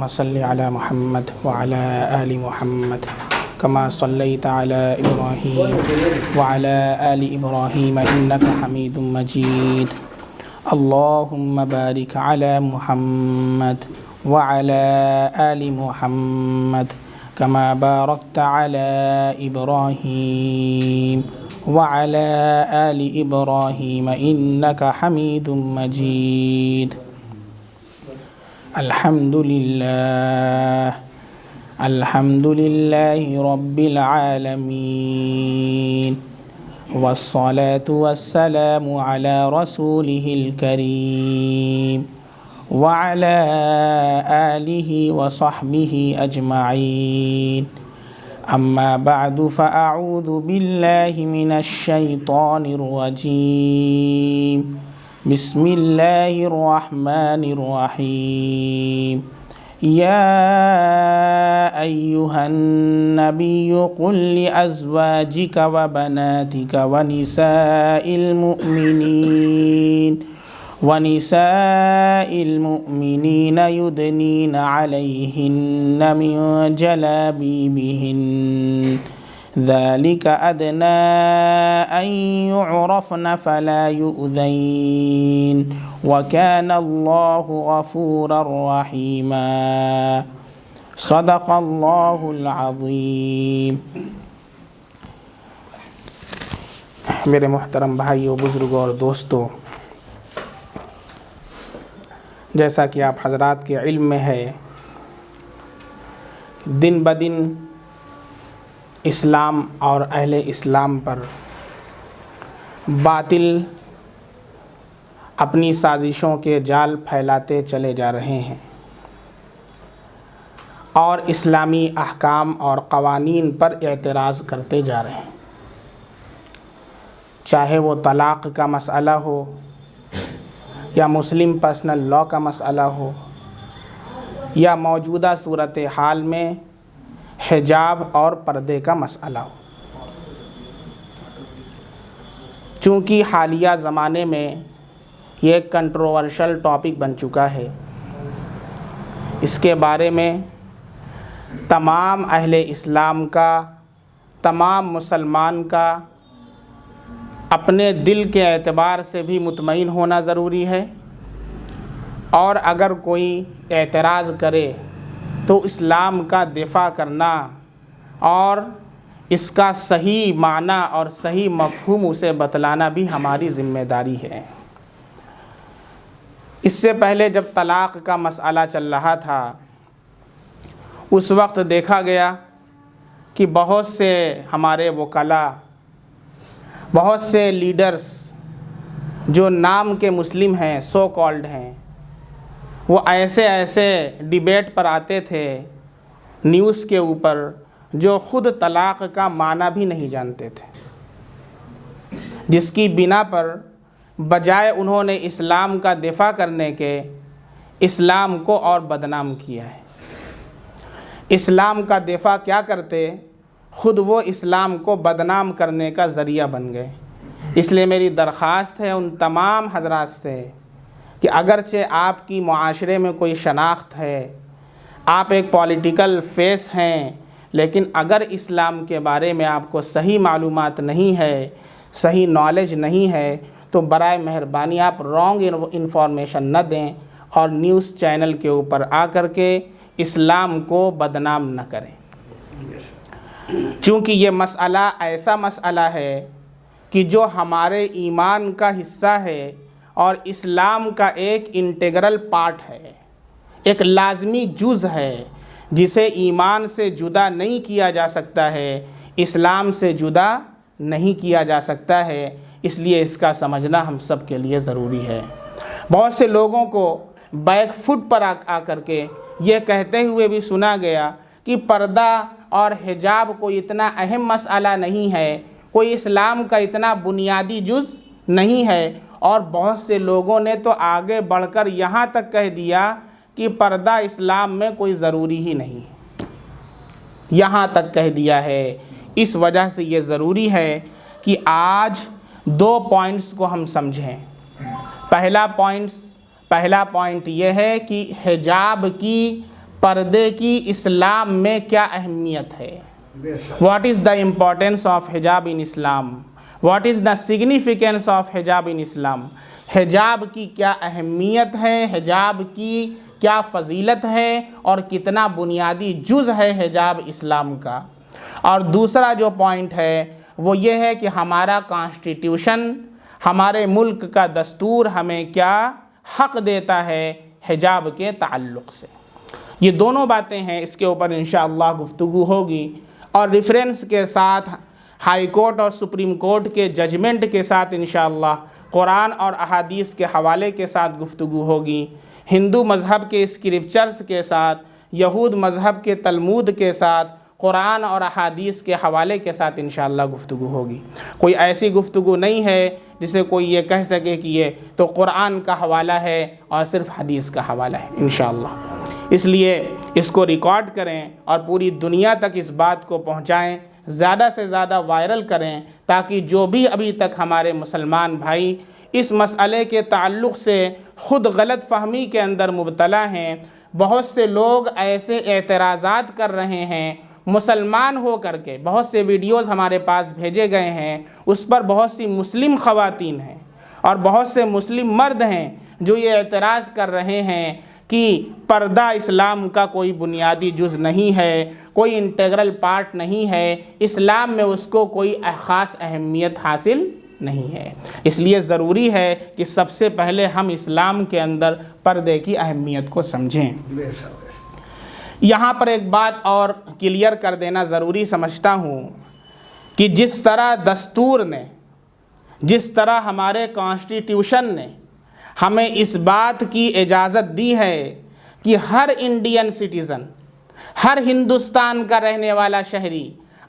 अल्लाहुम्मा सल्लि अला मुहम्मद व अला आलि मुहम्मद कमा सल्लैता अला इब्राहीम व अला आलि इब्राहीम इन्नका हमीदुम मजीद। अल्लाहुम्मा बारिक अला मुहम्मद व अला आलि मुहम्मद कमा बारकता अला इब्राहीम व अला आलि इब्राहीम इन्नका हमीदुम मजीद। अल्हम्दुलिल्लाहि रब्बिल आलमीन वस्सलातु वस्सलामु अला रसूलिहिल करीम व अला आलिहि व सहबिहि अजमाइन। अम्मा बअदु फ़अऊज़ु बिल्लाहि मिनश शैतानिर रजीम। बिस्मिल्लाहिर रहमानिर रहीम। या अय्युहन नबिय्यु कुल लि अज़वाजिका व बनातिका व निसाइल मुअ्मिनीन युदनीन अलैहिन्न मिन जलाबिबिहिन ज़ालिका अदना अन युअरफ़न फ़ला युअज़ैन व काना अल्लाहु गफ़ूरर रहीमा। सदक़ल्लाहुल अज़ीम। मेरे मोहतरम भाइयों, बुज़ुर्गों और दोस्तों, जैसा कि आप हज़रात के इल्म में है, दिन ब दिन इस्लाम और अहले इस्लाम पर बातिल अपनी साजिशों के जाल फैलाते चले जा रहे हैं और इस्लामी अहकाम और क़वानीन पर एतराज़ करते जा रहे हैं। चाहे वो तलाक़ का मसला हो या मुस्लिम पर्सनल लॉ का मसला हो या मौजूदा सूरत हाल में हिजाब और पर्दे का मसला हो। चूँकि हालिया ज़माने में ये एक कंट्रोवर्शियल टॉपिक बन चुका है, इसके बारे में तमाम अहले इस्लाम का, तमाम मुसलमान का अपने दिल के एतबार से भी मुतमईन होना ज़रूरी है। और अगर कोई एतराज़ करे तो इस्लाम का दिफ़ा करना और इसका सही माना और सही मफ़हूम उसे बतलाना भी हमारी ज़िम्मेदारी है। इससे पहले जब तलाक़ का मसला चल रहा था, उस वक्त देखा गया कि बहुत से हमारे वकला, बहुत से लीडर्स जो नाम के मुस्लिम हैं, सो कॉल्ड हैं, वो ऐसे ऐसे डिबेट पर आते थे न्यूज़ के ऊपर जो ख़ुद तलाक़ का माना भी नहीं जानते थे, जिसकी बिना पर बजाय उन्होंने इस्लाम का दिफ़ा करने के इस्लाम को और बदनाम किया है। इस्लाम का दिफ़ा क्या करते, ख़ुद वो इस्लाम को बदनाम करने का ज़रिया बन गए। इसलिए मेरी दरख्वास्त है उन तमाम हज़रात से कि अगरचे आपकी मुआशरे में कोई शनाख्त है, आप एक पॉलिटिकल फेस हैं, लेकिन अगर इस्लाम के बारे में आपको सही मालूमात नहीं है, सही नॉलेज नहीं है, तो बराए मेहरबानी आप रॉन्ग इन्फॉर्मेशन न दें और न्यूज़ चैनल के ऊपर आकर के इस्लाम को बदनाम न करें। चूँकि ये मसला ऐसा मसला है कि जो हमारे ईमान का हिस्सा है और इस्लाम का एक इंटीग्रल पार्ट है, एक लाज़मी जुज़ है, जिसे ईमान से जुदा नहीं किया जा सकता है, इस्लाम से जुदा नहीं किया जा सकता है। इसलिए इसका समझना हम सब के लिए ज़रूरी है। बहुत से लोगों को बैक फुट पर आकर के ये कहते हुए भी सुना गया कि पर्दा और हिजाब कोई इतना अहम मसला नहीं है, कोई इस्लाम का इतना बुनियादी जुज़ नहीं है। और बहुत से लोगों ने तो आगे बढ़कर यहाँ तक कह दिया कि पर्दा इस्लाम में कोई ज़रूरी ही नहीं, यहाँ तक कह दिया है। इस वजह से ये ज़रूरी है कि आज 2 पॉइंट्स को हम समझें। पहला पॉइंट ये है कि हिजाब की पर्दे की इस्लाम में क्या अहमियत है। What is the importance of hijab in Islam, what is the significance of hijab in इस्लाम। हिजाब की क्या अहमियत है, हिजाब की क्या फ़जीलत है और कितना बुनियादी जुज़ है हिजाब इस्लाम का। और दूसरा जो पॉइंट है वो ये है कि हमारा कॉन्स्टिट्यूशन, हमारे मुल्क का दस्तूर हमें क्या हक़ देता है हिजाब के ताल्लुक़ से। ये दोनों बातें हैं, इसके ऊपर इंशाअल्लाह गुफ्तगू होगी और रेफरेंस के साथ हाई कोर्ट और सुप्रीम कोर्ट के जजमेंट के साथ इंशाअल्लाह कुरान और अहादीस के हवाले के साथ गुफ्तगू होगी। हिंदू मज़हब के स्क्रिप्चर्स के साथ, यहूद मज़हब के तलमूद के साथ, कुरान और अहादीस के हवाले के साथ इंशाअल्लाह गुफ्तगू होगी। कोई ऐसी गुफ्तगू नहीं है जिसे कोई ये कह सके कि ये तो कुरान का हवाला है और सिर्फ़ हदीस का हवाला है इंशाअल्लाह। इसलिए इसको रिकॉर्ड करें और पूरी दुनिया तक इस बात को पहुँचाएँ, ज़्यादा से ज़्यादा वायरल करें, ताकि जो भी अभी तक हमारे मुसलमान भाई इस मसले के ताल्लुक़ से ख़ुद गलत फ़हमी के अंदर मुब्तला हैं। बहुत से लोग ऐसे एतराज़ात कर रहे हैं, मुसलमान हो करके बहुत से वीडियोज़ हमारे पास भेजे गए हैं, उस पर बहुत सी मुस्लिम ख़वातीन हैं और बहुत से मुस्लिम मर्द हैं जो ये एतराज़ कर रहे हैं कि पर्दा इस्लाम का कोई बुनियादी जुज़ नहीं है, कोई इंटीग्रल पार्ट नहीं है, इस्लाम में उसको कोई ख़ास अहमियत हासिल नहीं है। इसलिए ज़रूरी है कि सबसे पहले हम इस्लाम के अंदर पर्दे की अहमियत को समझें। यहाँ पर एक बात और क्लियर कर देना ज़रूरी समझता हूँ कि जिस तरह दस्तूर ने, जिस तरह हमारे कॉन्स्टिट्यूशन ने हमें इस बात की इजाज़त दी है कि हर इंडियन सिटीज़न, हर हिंदुस्तान का रहने वाला शहरी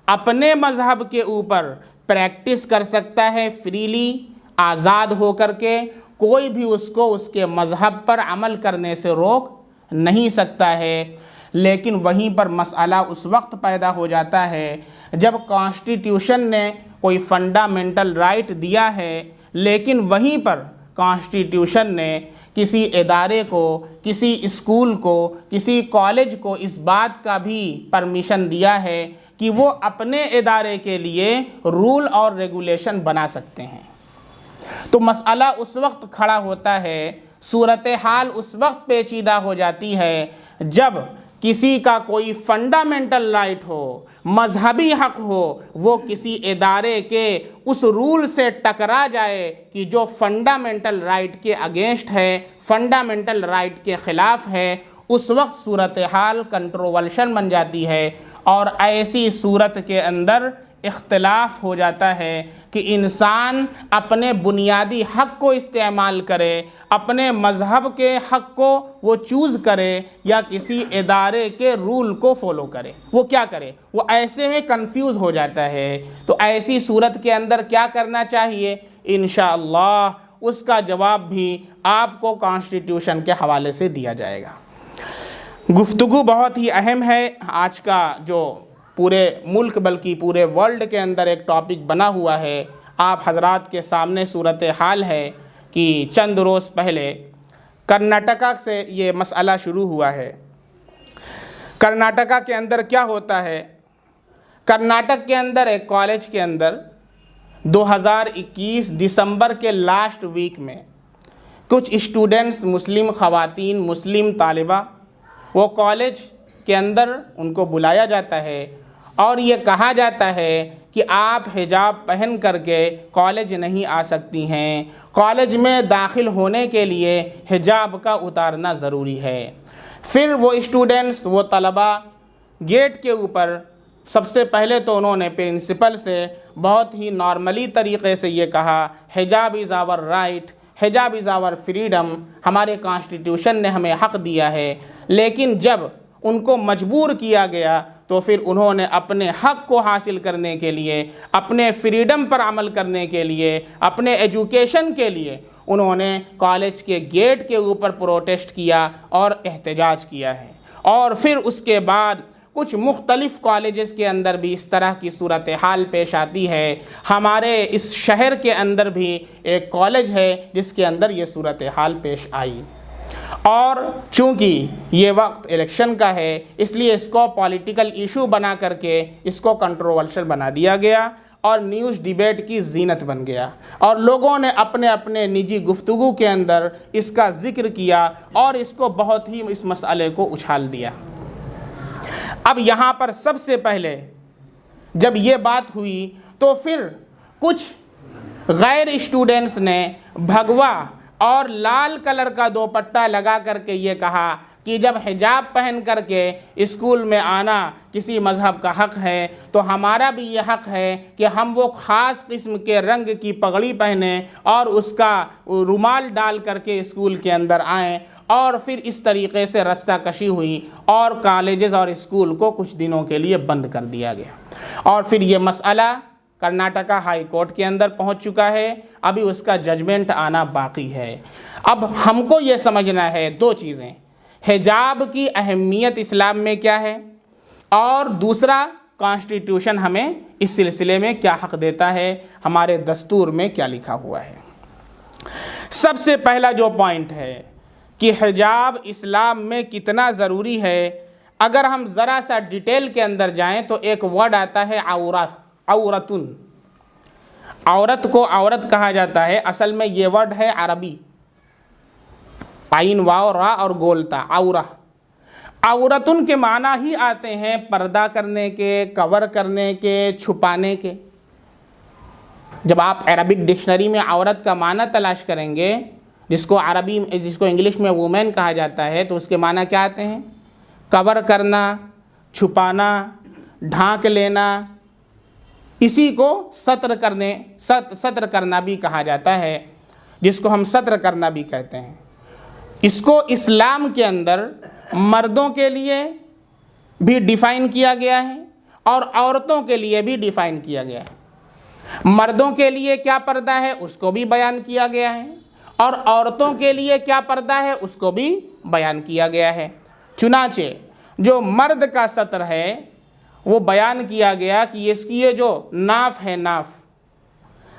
अपने मज़हब के ऊपर प्रैक्टिस कर सकता है फ्रीली, आज़ाद हो कर के, कोई भी उसको उसके मज़हब पर अमल करने से रोक नहीं सकता है। लेकिन वहीं पर मसला उस वक्त पैदा हो जाता है जब कॉन्स्टिट्यूशन ने कोई फंडामेंटल राइट दिया है, लेकिन वहीं पर कॉन्स्टिट्यूशन ने किसी इदारे को, किसी स्कूल को, किसी कॉलेज को इस बात का भी परमिशन दिया है कि वो अपने इदारे के लिए रूल और रेगुलेशन बना सकते हैं। तो मसला उस वक्त खड़ा होता है, सूरत हाल उस वक्त पेचीदा हो जाती है जब किसी का कोई फंडामेंटल राइट हो, मजहबी हक़ हो, वो किसी इदारे के उस रूल से टकरा जाए कि जो फंडामेंटल राइट के अगेंस्ट है, फंडामेंटल राइट के ख़िलाफ़ है। उस वक्त सूरत हाल कंट्रोवर्शियल बन जाती है और ऐसी सूरत के अंदर इख्तिलाफ़ हो जाता है कि इंसान अपने बुनियादी हक़ को इस्तेमाल करे, अपने मज़हब के हक़ को वो चूज़ करे या किसी इदारे के रूल को फ़ॉलो करे। वो क्या करे, वो ऐसे में कंफ्यूज हो जाता है। तो ऐसी सूरत के अंदर क्या करना चाहिए, इंशाअल्लाह उसका जवाब भी आपको कॉन्स्टिट्यूशन के हवाले से दिया जाएगा। गुफ्तगू बहुत ही अहम है। आज का जो पूरे मुल्क बल्कि पूरे वर्ल्ड के अंदर एक टॉपिक बना हुआ है, आप हजरात के सामने सूरत हाल है कि चंद रोज़ पहले कर्नाटका से ये मसला शुरू हुआ है। कर्नाटका के अंदर क्या होता है, कर्नाटक के अंदर एक कॉलेज के अंदर 2021 दिसंबर के लास्ट वीक में कुछ स्टूडेंट्स, मुस्लिम ख़वातीन, मुस्लिम तालिबा, वो कॉलेज के अंदर उनको बुलाया जाता है और ये कहा जाता है कि आप हिजाब पहन करके कॉलेज नहीं आ सकती हैं, कॉलेज में दाखिल होने के लिए हिजाब का उतारना ज़रूरी है। फिर वो स्टूडेंट्स, वो तलबा गेट के ऊपर सबसे पहले तो उन्होंने प्रिंसिपल से बहुत ही नॉर्मली तरीक़े से ये कहा, हिजाब इज़ आवर राइट, हिजाब इज़ आवर फ्रीडम, हमारे कॉन्स्टिट्यूशन ने हमें हक़ दिया है। लेकिन जब उनको मजबूर किया गया तो फिर उन्होंने अपने हक़ को हासिल करने के लिए, अपने फ्रीडम पर अमल करने के लिए, अपने एजुकेशन के लिए उन्होंने कॉलेज के गेट के ऊपर प्रोटेस्ट किया और एहतजाज किया है। और फिर उसके बाद कुछ मुख्तलिफ़ कॉलेजेस के अंदर भी इस तरह की सूरत हाल पेश आती है। हमारे इस शहर के अंदर भी एक कॉलेज है जिसके अंदर ये सूरत हाल पेश आई। और चूंकि ये वक्त इलेक्शन का है इसलिए इसको पॉलिटिकल इशू बना करके इसको कंट्रोवर्शियल बना दिया गया और न्यूज़ डिबेट की जीनत बन गया और लोगों ने अपने अपने निजी गुफ्तगू के अंदर इसका जिक्र किया और इसको बहुत ही इस मसले को उछाल दिया। अब यहाँ पर सबसे पहले जब ये बात हुई तो फिर कुछ गैर स्टूडेंट्स ने भगवा और लाल कलर का दुपट्टा लगा करके ये कहा कि जब हिजाब पहन करके स्कूल में आना किसी मज़हब का हक़ है तो हमारा भी ये हक़ है कि हम वो ख़ास किस्म के रंग की पगड़ी पहने और उसका रुमाल डाल करके स्कूल के अंदर आएँ। और फिर इस तरीक़े से रास्ता कशी हुई और कॉलेजेस और स्कूल को कुछ दिनों के लिए बंद कर दिया गया और फिर ये मसला कर्नाटका हाई कोर्ट के अंदर पहुंच चुका है। अभी उसका जजमेंट आना बाकी है। अब हमको ये समझना है दो चीज़ें, हिजाब की अहमियत इस्लाम में क्या है और दूसरा कॉन्स्टिट्यूशन हमें इस सिलसिले में क्या हक़ देता है, हमारे दस्तूर में क्या लिखा हुआ है। सबसे पहला जो पॉइंट है कि हिजाब इस्लाम में कितना ज़रूरी है, अगर हम ज़रा सा डिटेल के अंदर जाएं तो एक वर्ड आता है औरत, औरतुन। औरत को औरत कहा जाता है, असल में ये वर्ड है अरबी, आइन वाव रा और गोलता औरा। औरतुन के माना ही आते हैं पर्दा करने के, कवर करने के, छुपाने के। जब आप अरबिक डिक्शनरी में औरत का माना तलाश करेंगे, जिसको इंग्लिश में वुमेन कहा जाता है, तो उसके माना क्या आते हैं? कवर करना, छुपाना, ढांक लेना। इसी को सत्र करना भी कहा जाता है, जिसको हम सत्र करना भी कहते हैं। इसको इस्लाम के अंदर मर्दों के लिए भी डिफ़ाइन किया गया है और औरतों के लिए भी डिफ़ाइन किया गया है। मर्दों के लिए क्या पर्दा है उसको भी बयान किया गया है और औरतों के लिए क्या पर्दा है उसको भी बयान किया गया है। चुनाचे जो मर्द का सत्र है वो बयान किया गया कि इसकी ये जो नाफ है,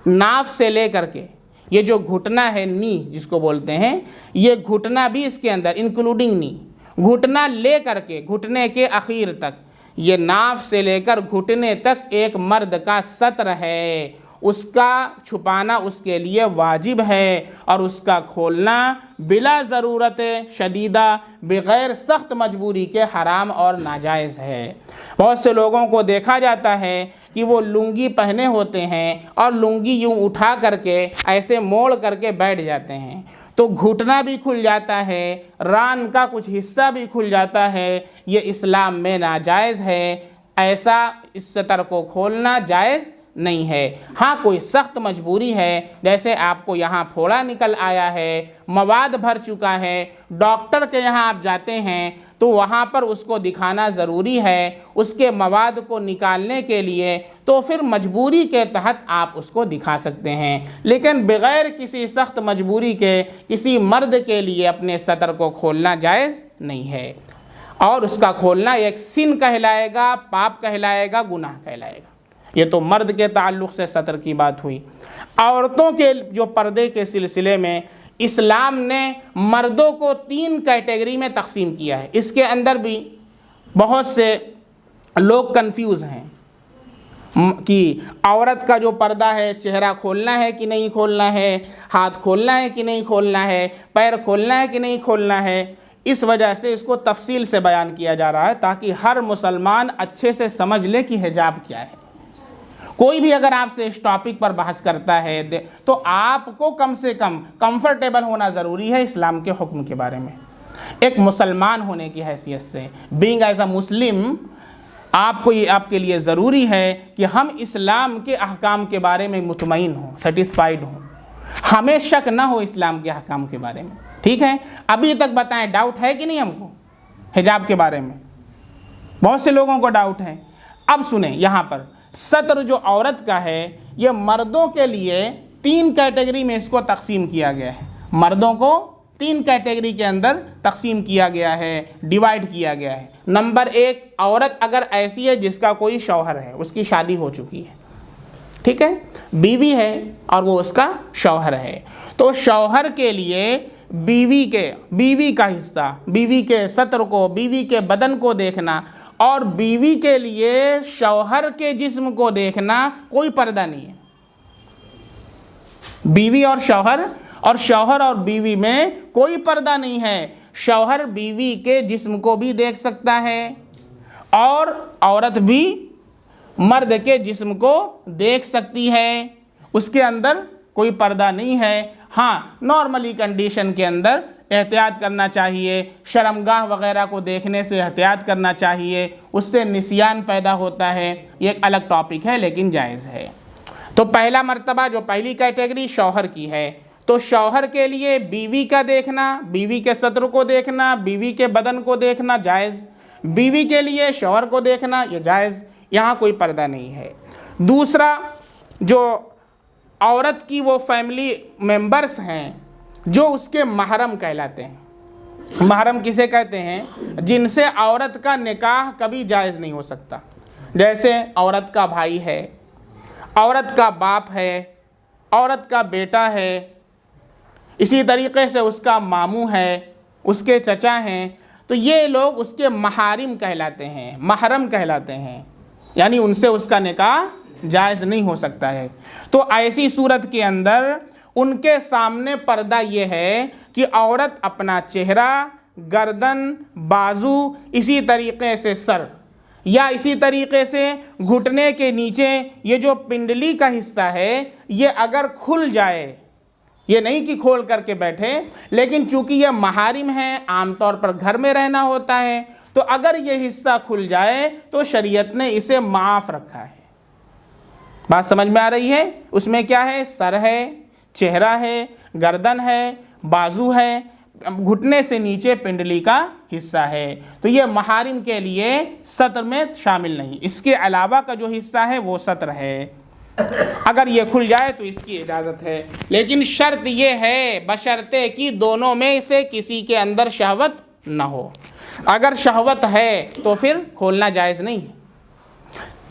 नाफ से ले करके ये जो घुटना है, नी जिसको बोलते हैं, ये घुटना भी इसके अंदर इंक्लूडिंग नी, घुटना ले करके घुटने के आखिर तक, ये नाफ से लेकर घुटने तक एक मर्द का सत्र है। उसका छुपाना उसके लिए वाजिब है और उसका खोलना बिला ज़रूरत शदीदा, बग़ैर सख्त मजबूरी के हराम और नाजायज़ है। बहुत से लोगों को देखा जाता है कि वो लुंगी पहने होते हैं और लुंगी यूँ उठा करके ऐसे मोड़ करके बैठ जाते हैं, तो घुटना भी खुल जाता है, रान का कुछ हिस्सा भी खुल जाता है। ये इस्लाम में नाजायज़ है, ऐसा इस सतर को खोलना जायज़ नहीं है। हाँ, कोई सख्त मजबूरी है, जैसे आपको यहाँ फोड़ा निकल आया है, मवाद भर चुका है, डॉक्टर के यहाँ आप जाते हैं तो वहाँ पर उसको दिखाना ज़रूरी है उसके मवाद को निकालने के लिए, तो फिर मजबूरी के तहत आप उसको दिखा सकते हैं। लेकिन बग़ैर किसी सख्त मजबूरी के किसी मर्द के लिए अपने सतर को खोलना जायज़ नहीं है और उसका खोलना एक सिन कहलाएगा, पाप कहलाएगा, गुनाह कहलाएगा। ये तो मर्द के ताल्लुक़ से सतर की बात हुई। औरतों के जो पर्दे के सिलसिले में इस्लाम ने मर्दों को 3 कैटेगरी में तकसीम किया है। इसके अंदर भी बहुत से लोग कंफ्यूज हैं कि औरत का जो पर्दा है, चेहरा खोलना है कि नहीं खोलना है, हाथ खोलना है कि नहीं खोलना है, पैर खोलना है कि नहीं खोलना है। इस वजह से इसको तफसील से बयान किया जा रहा है ताकि हर मुसलमान अच्छे से समझ ले कि हिजाब क्या है। कोई भी अगर आपसे इस टॉपिक पर बहस करता है तो आपको कम से कम कंफर्टेबल होना ज़रूरी है इस्लाम के हुक्म के बारे में। एक मुसलमान होने की हैसियत से, बीइंग एज अ मुस्लिम, आपको ये आपके लिए ज़रूरी है कि हम इस्लाम के अहकाम के बारे में मुतमईन हों, सेटिस्फाइड हों, हमें शक ना हो इस्लाम के अहकाम के बारे में। ठीक है, अभी तक बताएं, डाउट है कि नहीं हमको हिजाब के बारे में? बहुत से लोगों को डाउट है। अब सुने, यहाँ पर सत्र जो औरत का है ये मर्दों के लिए 3 कैटेगरी में इसको तकसीम किया गया है। मर्दों को 3 कैटेगरी के अंदर तकसीम किया गया है, डिवाइड किया गया है। नंबर 1, औरत अगर ऐसी है जिसका कोई शौहर है, उसकी शादी हो चुकी है, ठीक है, बीवी है और वो उसका शौहर है, तो शौहर के लिए बीवी का हिस्सा, बीवी के सत्र को, बीवी के बदन को देखना और बीवी के लिए शौहर के जिस्म को देखना कोई पर्दा नहीं है। बीवी और शौहर और बीवी में कोई पर्दा नहीं है। शौहर बीवी के जिस्म को भी देख सकता है और औरत भी मर्द के जिस्म को देख सकती है, उसके अंदर कोई पर्दा नहीं है। हाँ, नॉर्मली कंडीशन के अंदर एहतियात करना चाहिए, शर्मगाह वगैरह को देखने से एहतियात करना चाहिए, उससे निस्यान पैदा होता है, ये एक अलग टॉपिक है लेकिन जायज़ है। तो पहला मर्तबा जो पहली कैटेगरी शौहर की है, तो शौहर के लिए बीवी का देखना, बीवी के सत्र को देखना, बीवी के बदन को देखना जायज़, बीवी के लिए शौहर को देखना ये जायज़, यहाँ कोई पर्दा नहीं है। दूसरा, जो औरत की वो फैमिली मेंबर्स हैं जो उसके महरम कहलाते हैं। महरम किसे कहते हैं? जिनसे औरत का निकाह कभी जायज़ नहीं हो सकता। जैसे औरत का भाई है, औरत का बाप है, औरत का बेटा है, इसी तरीक़े से उसका मामू है, उसके चचा हैं, तो ये लोग उसके महारिम कहलाते हैं, महरम कहलाते हैं, यानी उनसे उसका निकाह जायज़ नहीं हो सकता है। तो ऐसी सूरत के अंदर उनके सामने पर्दा ये है कि औरत अपना चेहरा, गर्दन, बाजू, इसी तरीक़े से सर या इसी तरीक़े से घुटने के नीचे ये जो पिंडली का हिस्सा है ये अगर खुल जाए, ये नहीं कि खोल करके बैठे, लेकिन चूंकि ये महारिम है, आमतौर पर घर में रहना होता है, तो अगर ये हिस्सा खुल जाए तो शरीयत ने इसे माफ़ रखा है। बात समझ में आ रही है? उसमें क्या है? सर है, चेहरा है, गर्दन है, बाजू है, घुटने से नीचे पिंडली का हिस्सा है, तो ये महारिम के लिए सत्र में शामिल नहीं। इसके अलावा का जो हिस्सा है वो सत्र है, अगर ये खुल जाए तो इसकी इजाज़त है। लेकिन शर्त ये है बशर्ते कि दोनों में से किसी के अंदर शहवत न हो। अगर शहवत है तो फिर खोलना जायज़ नहीं है।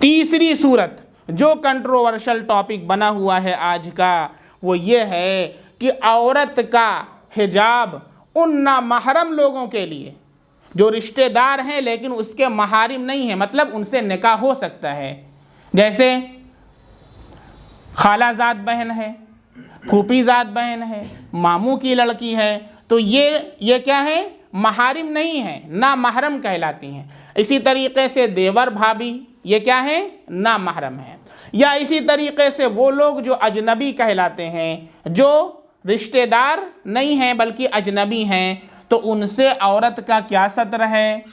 तीसरी सूरत जो कंट्रोवर्शियल टॉपिक बना हुआ है आज का, वो ये है कि औरत का हिजाब उन नामहरम लोगों के लिए जो रिश्तेदार हैं लेकिन उसके महारिम नहीं है, मतलब उनसे निकाह हो सकता है, जैसे खालाजाद बहन है, फूफीजाद बहन है, मामू की लड़की है, तो ये क्या है? महारिम नहीं है, ना महरम कहलाती हैं। इसी तरीक़े से देवर भाभी ये क्या है? ना महरम है। या इसी तरीक़े से वो लोग जो अजनबी कहलाते हैं, जो रिश्तेदार नहीं हैं बल्कि अजनबी हैं, तो उनसे औरत का क्या सत्र है?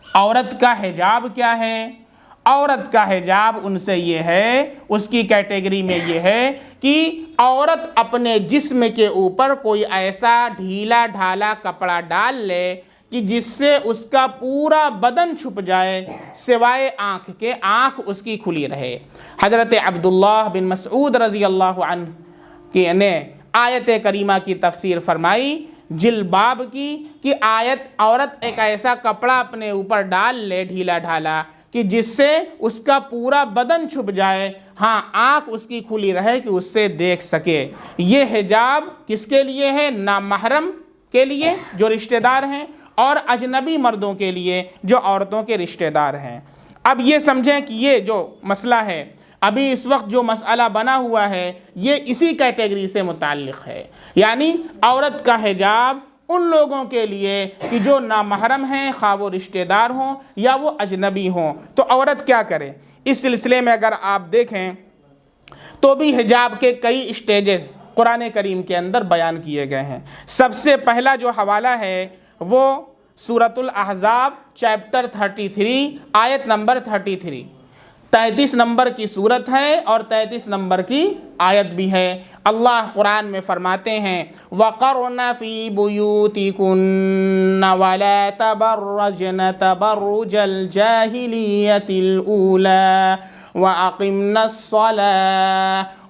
औरत का हिजाब क्या है? औरत का हिजाब उनसे ये है, उसकी कैटेगरी में ये है कि औरत अपने जिस्म के ऊपर कोई ऐसा ढीला ढाला कपड़ा डाल ले कि जिससे उसका पूरा बदन छुप जाए सिवाय आँख के, आँख उसकी खुली रहे। हज़रत अब्दुल्लाह बिन मसऊद रज़ी अल्लाह अन्हु ने आयत करीमा की तफसीर फरमाई जिलबाब की, कि आयत औरत एक ऐसा कपड़ा अपने ऊपर डाल ले ढीला ढाला कि जिससे उसका पूरा बदन छुप जाए, हाँ आँख उसकी खुली रहे कि उससे देख सके। ये हिजाब किसके लिए है? नामहरम के लिए जो रिश्तेदार हैं और अजनबी मर्दों के लिए जो औरतों के रिश्तेदार हैं। अब ये समझें कि ये जो मसला है, अभी इस वक्त जो मसला बना हुआ है, ये इसी कैटेगरी से मुताल्लिक़ है, यानी औरत का हिजाब उन लोगों के लिए कि जो नामहरम हैं, खा वो रिश्तेदार हों या वो अजनबी हों। तो औरत क्या करे? इस सिलसिले में अगर आप देखें तो भी हिजाब के कई स्टेजेस कुरान करीम के अंदर बयान किए गए हैं। सबसे पहला जो हवाला है वो सूरतुल अहज़ाब चैप्टर 33 आयत नंबर 33 नंबर की सूरत है और 33 नंबर की आयत भी है। अल्लाह कुरान में फरमाते हैं वक़रना फ़ी बुयूतिकुन्न वला तबर्रजन तबर्रुजल जाहिलियतिल ऊला व अक़िम्नस्सलाह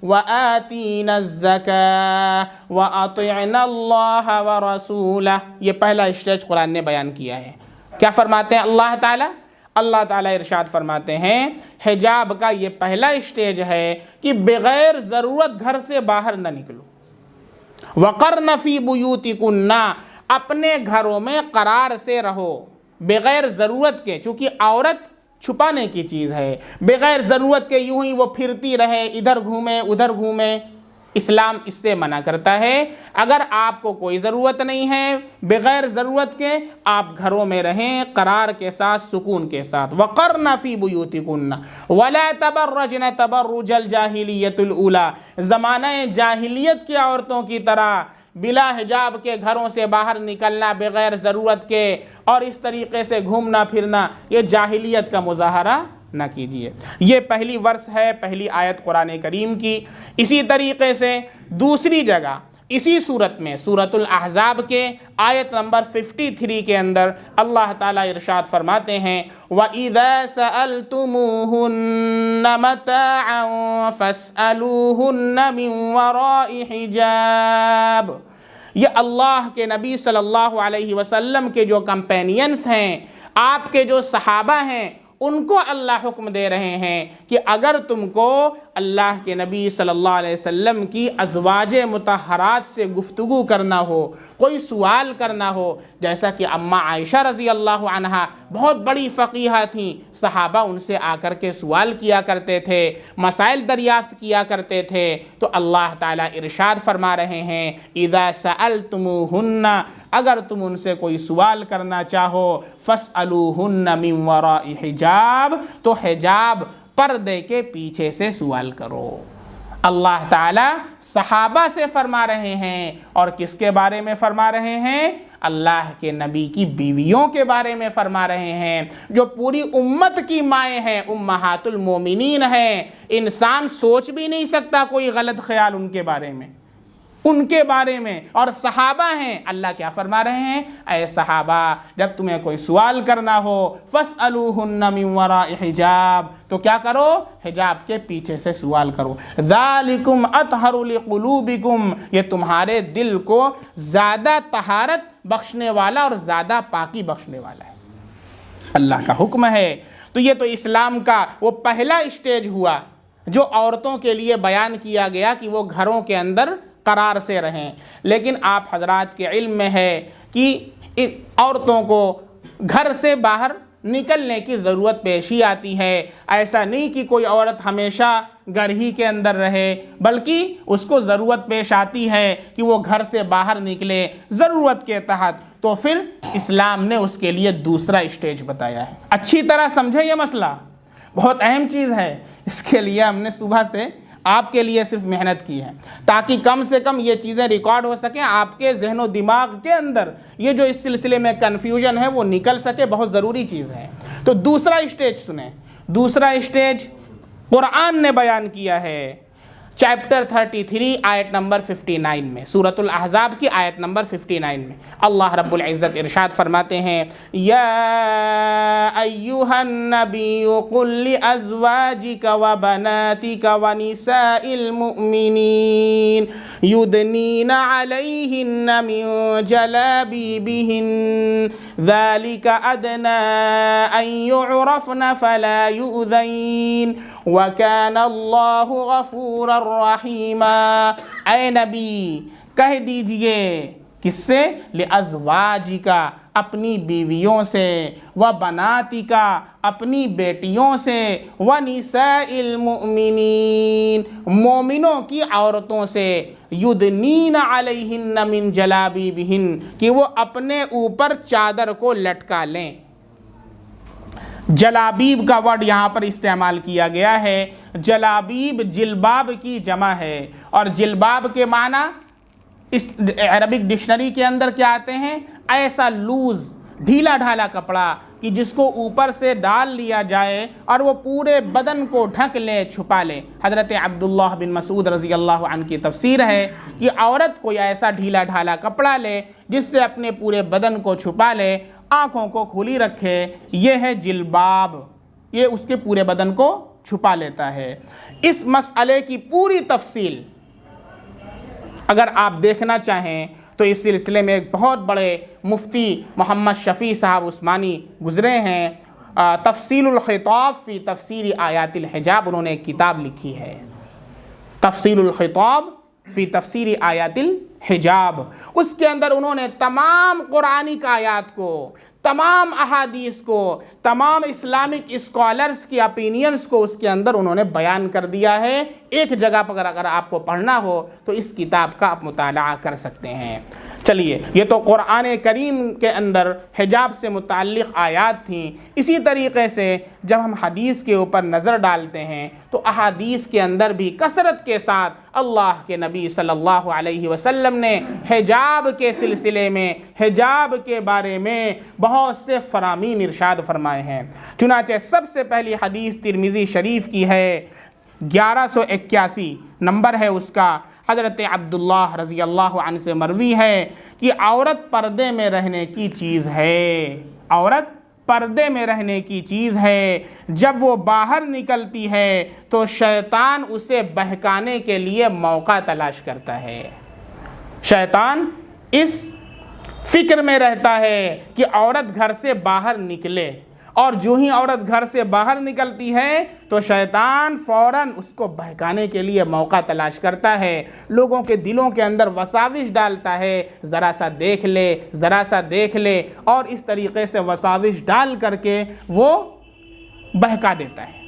व आतीनज़्ज़काह व अतिअनल्लाह व रसूलह। ये पहला स्टेज कुरान ने बयान किया है। क्या फरमाते हैं अल्लाह ताला इरशाद फरमाते हैं हिजाब का ये पहला स्टेज है कि बग़ैर ज़रूरत घर से बाहर न निकलो। वक़र्न फ़ी बुयूतिकुन्ना, अपने घरों में करार से रहो बग़ैर ज़रूरत के, चूँकि औरत छुपाने की चीज़ है, बग़ैर ज़रूरत के यूं ही वो फिरती रहे, इधर घूमे उधर घूमे, इस्लाम इससे मना करता है। अगर आपको कोई ज़रूरत नहीं है, बग़ैर ज़रूरत के आप घरों में रहें करार के साथ, सुकून के साथ। वक़र्न फ़ी बुयूतिकुन्ना वला तबर्रजन तबर्रुजल जाहिलियतुल ऊला, ज़माने जाहिलियत की औरतों की तरह बिला हिजाब के घरों से बाहर निकलना बग़ैर ज़रूरत के और इस तरीक़े से घूमना फिरना, ये जाहिलियत का मुज़ाहरा ना कीजिए। ये पहली वर्ष है, पहली आयत कुरान करीम की। इसी तरीक़े से दूसरी जगह इसी सूरत में, सूरतुल अहज़ाब के आयत नंबर 53 के अंदर अल्लाह ताला इरशाद फरमाते हैं, वइज़ा सअलतुमूहुन्ना मताअन फ़स्अलूहुन्ना मिन वराइ हिजाब। ये अल्लाह के नबी सल्लल्लाहु अलैहि वसल्लम के जो कंपेनियंस हैं, आपके जो सहाबा हैं, उनको अल्लाह हुक्म दे रहे हैं कि अगर तुमको अल्लाह के नबी सल्लल्लाहु अलैहि वसल्लम की अज़वाजे मुतहरात से गुफ्तगू करना हो, कोई सवाल करना हो, जैसा कि अम्मा आयशा रज़ी अल्लाह अन्हा बहुत बड़ी फ़क़ीहा थी, सहाबा उनसे आकर के सवाल किया करते थे, मसाइल दरियाफ़्त किया करते थे, तो अल्लाह ताला इरशाद फरमा रहे हैं, इज़ा सअलतुमूहुन्ना, अगर तुम उनसे कोई सवाल करना चाहो, फ़स्अलूहुन्ना मिन वराइ हिजाब, तो हिजाब पर्दे के पीछे से सवाल करो। अल्लाह ताला सहाबा से फरमा रहे हैं, और किसके बारे में फरमा रहे हैं? अल्लाह के नबी की बीवियों के बारे में फरमा रहे हैं, जो पूरी उम्मत की माएँ हैं, उम्महातुल मोमिनीन हैं। इंसान सोच भी नहीं सकता कोई गलत ख्याल उनके बारे में, उनके बारे में, और सहाबा हैं। अल्लाह क्या फरमा रहे हैं? ऐ सहाबा, जब तुम्हें कोई सवाल करना हो, फ़स्अलूहुन्ना मिन वराइ हिजाब, तो क्या करो? हिजाब के पीछे से सवाल करो। ज़ालिकुम अतहरु लिक़ुलूबिकुम, ये तुम्हारे दिल को ज़्यादा तहारत बख्शने वाला और ज़्यादा पाकी बख्शने वाला है। अल्लाह का हुक्म है। तो ये तो इस्लाम का वो पहला स्टेज हुआ जो औरतों के लिए बयान किया गया कि वो घरों के अंदर करार से रहें। लेकिन आप हजरात के इल्म में है कि इन औरतों को घर से बाहर निकलने की ज़रूरत पेशी आती है। ऐसा नहीं कि कोई औरत हमेशा घर ही के अंदर रहे, बल्कि उसको ज़रूरत पेश आती है कि वो घर से बाहर निकले ज़रूरत के तहत। तो फिर इस्लाम ने उसके लिए दूसरा स्टेज बताया है। अच्छी तरह समझे, ये मसला बहुत अहम चीज़ है। इसके लिए हमने सुबह से आपके लिए सिर्फ मेहनत की है, ताकि कम से कम ये चीज़ें रिकॉर्ड हो सकें आपके ज़हनो दिमाग के अंदर। ये जो इस सिलसिले में कन्फ्यूजन है वो निकल सके, बहुत ज़रूरी चीज़ है। तो दूसरा स्टेज सुने। दूसरा स्टेज कुरान ने बयान किया है, चैप्टर 33 आयत नंबर 59 में, सूरतुल अहज़ाब की आयत नंबर 59 में अल्लाह रब्बुल इज़्ज़त इरशाद फरमाते हैं, या अय्युहन नबिय्यु कुल लि अज़वाजिका व बनातिका व निसाइल मुमिनीन युदनीना अलैहिन्ना मिन जलाबिबिहिन ज़ालिका अदना अन युअरफ़ना फला युज़ैन व काना अल्लाहु गफ़ूरर रहीमा। ऐ नबी, कह दीजिए, किससे? ले अज़वाजिका, अपनी बीवियों से, व बनातिका, अपनी बेटियों से, व निसाइल मुमिनीन, मोमिनों की औरतों से, युदनीन अलैहिन्ना मिन जलाबिबिहिन, कि वो अपने ऊपर चादर को लटका लें। जलाबीब का वर्ड यहाँ पर इस्तेमाल किया गया है। जलाबीब जिल्बाब की जमा है, और जिल्बाब के माना इस अरबिक डिक्शनरी के अंदर क्या आते हैं? ऐसा लूज, ढीला ढाला कपड़ा कि जिसको ऊपर से डाल लिया जाए और वो पूरे बदन को ढक ले, छुपा ले। हज़रत अब्दुल्लाह बिन मसूद रज़ी अल्लाह अन्हु की तफसीर है कि औरत कोई ऐसा ढीला ढाला कपड़ा ले जिससे अपने पूरे बदन को छुपा ले, आँखों को खुली रखे, ये है जिल्बाब, ये उसके पूरे बदन को छुपा लेता है। इस मसले की पूरी तफसील अगर आप देखना चाहें तो इस सिलसिले में एक बहुत बड़े मुफ्ती मोहम्मद शफ़ी साहब उस्मानी गुज़रे हैं, तफ़सीलुल ख़िताब फ़ी तफ़सीर आयातिल हिजाब, उन्होंने एक किताब लिखी है, तफ़सीलुल ख़िताब फ़ी तफ़सीर आयातिल हिजाब। उसके अंदर उन्होंने तमाम कुरानिक आयात को, तमाम अहादीस को, तमाम इस्लामिक स्कॉलर्स की ओपिनियंस को उसके अंदर उन्होंने बयान कर दिया है। एक जगह पर अगर आपको पढ़ना हो तो इस किताब का आप मुताला कर सकते हैं। चलिए, ये तो कुरान करीम के अंदर हिजाब से मुताल्लिक़ आयात थी। इसी तरीक़े से जब हम हदीस के ऊपर नज़र डालते हैं तो अहादीस के अंदर भी कसरत के साथ अल्लाह के नबी सल्लल्लाहु अलैहि वसल्लम ने हिजाब के सिलसिले में, हिजाब के बारे में बहुत से फरामीन इरशाद फरमाए हैं। चुनाचे सबसे पहली हदीस तिरमिज़ी शरीफ की है, 1181 नंबर है उसका। हज़रत अब्दुल्लाह रज़ी अल्लाह अन्हु से मरवी है कि औरत पर्दे में रहने की चीज़ है, औरत पर्दे में रहने की चीज़ है। जब वो बाहर निकलती है तो शैतान उसे बहकाने के लिए मौका तलाश करता है। शैतान इस फिक्र में रहता है कि औरत घर से बाहर निकले, और जो ही औरत घर से बाहर निकलती है तो शैतान फ़ौरन उसको बहकाने के लिए मौका तलाश करता है। लोगों के दिलों के अंदर वसाविश डालता है, ज़रा सा देख ले, ज़रा सा देख ले, और इस तरीक़े से वसाविश डाल करके वो बहका देता है।